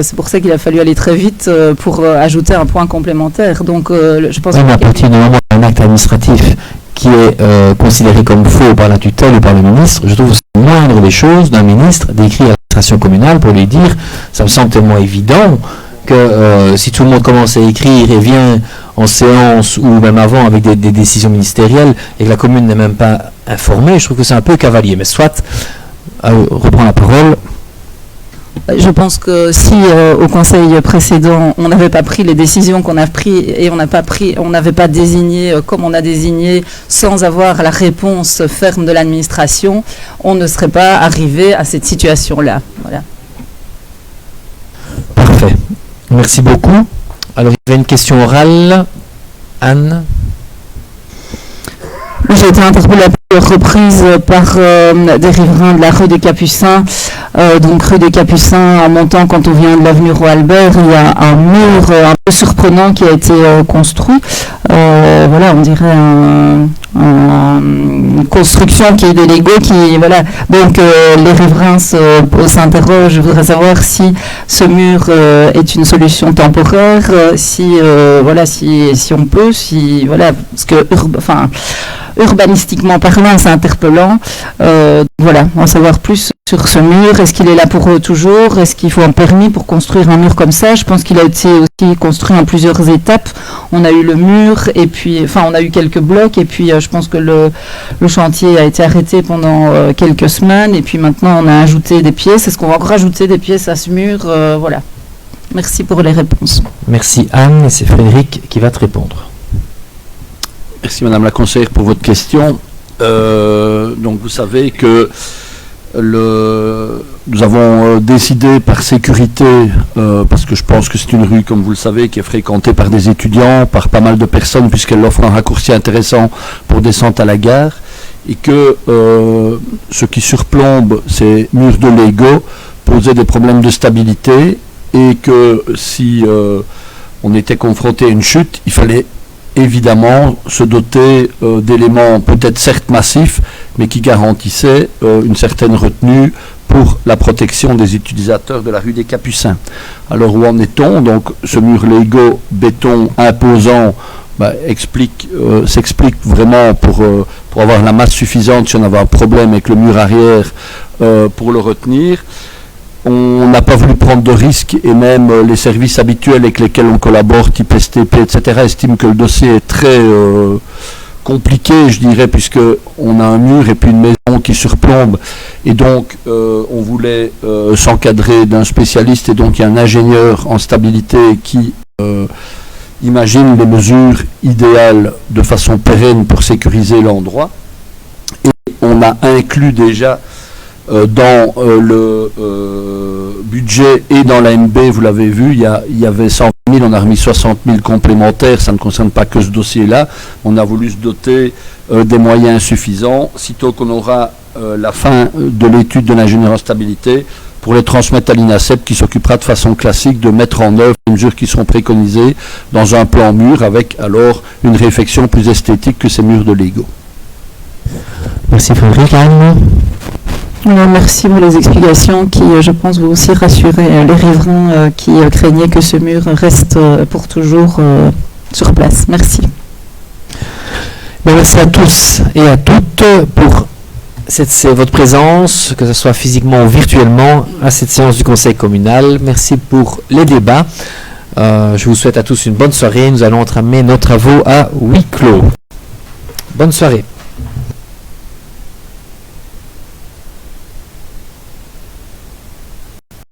c'est pour ça qu'il a fallu aller très vite pour ajouter un point complémentaire. Donc je pense à partir du moment où un acte administratif qui est considéré comme faux par la tutelle ou par le ministre, je trouve que c'est le moindre des choses d'un ministre d'écrire à l'administration communale pour lui dire, ça me semble tellement évident que si tout le monde commence à écrire et vient en séance ou même avant avec des décisions ministérielles et que la commune n'est même pas informée, je trouve que c'est un peu cavalier. Mais soit, reprends la parole. Je pense que si au conseil précédent on n'avait pas pris les décisions qu'on a prises et on n'avait pas désigné comme on a désigné sans avoir la réponse ferme de l'administration, on ne serait pas arrivé à cette situation-là. Voilà. Parfait. Merci beaucoup. Alors il y avait une question orale. Anne. J'ai été interpellée à plusieurs reprises par des riverains de la rue des Capucins. Donc rue des Capucins, en montant quand on vient de l'avenue Roi-Albert, il y a un mur un peu surprenant qui a été construit. On dirait une construction qui est des Legos Donc les riverains s'interrogent. Je voudrais savoir si ce mur est une solution temporaire, si on peut, parce que urbanistiquement parlant, c'est interpellant. En savoir plus sur ce mur. Est-ce qu'il est là pour toujours? Est-ce qu'il faut un permis pour construire un mur comme ça? Je pense qu'il a été aussi construit en plusieurs étapes. On a eu le mur, et puis, on a eu quelques blocs, et puis je pense que le chantier a été arrêté pendant quelques semaines, et puis maintenant on a ajouté des pièces. Est-ce qu'on va encore rajouter des pièces à ce mur? Merci pour les réponses. Merci Anne, et c'est Frédéric qui va te répondre. Merci Madame la conseillère pour votre question. Donc vous savez que nous avons décidé par sécurité, parce que je pense que c'est une rue, comme vous le savez, qui est fréquentée par des étudiants, par pas mal de personnes, puisqu'elle offre un raccourci intéressant pour descente à la gare, et que ce qui surplombe ces murs de Lego posait des problèmes de stabilité et que si on était confronté à une chute, il fallait évidemment se doter d'éléments peut-être certes massifs, mais qui garantissaient une certaine retenue pour la protection des utilisateurs de la rue des Capucins. Alors où en est-on? Donc ce mur Lego béton imposant s'explique vraiment pour avoir la masse suffisante si on avait un problème avec le mur arrière pour le retenir. On n'a pas voulu prendre de risques et même les services habituels avec lesquels on collabore, type STP, etc., estiment que le dossier est très compliqué, je dirais, puisqu'on a un mur et puis une maison qui surplombe. Et donc, on voulait s'encadrer d'un spécialiste et donc il y a un ingénieur en stabilité qui imagine les mesures idéales de façon pérenne pour sécuriser l'endroit. Et on a inclus déjà dans le budget et dans l'AMB, vous l'avez vu, il y avait 100 000, on a remis 60 000 complémentaires, ça ne concerne pas que ce dossier-là. On a voulu se doter des moyens suffisants, sitôt qu'on aura la fin de l'étude de l'ingénieur en stabilité, pour les transmettre à l'INASEP qui s'occupera de façon classique de mettre en œuvre les mesures qui seront préconisées dans un plan mur avec alors une réfection plus esthétique que ces murs de Lego. Merci Frédéric. Anne. Merci pour les explications qui, je pense, vont aussi rassurer les riverains qui craignaient que ce mur reste pour toujours sur place. Merci. Merci à tous et à toutes pour votre présence, que ce soit physiquement ou virtuellement, à cette séance du Conseil communal. Merci pour les débats. Je vous souhaite à tous une bonne soirée. Nous allons entamer nos travaux à huis clos. Bonne soirée.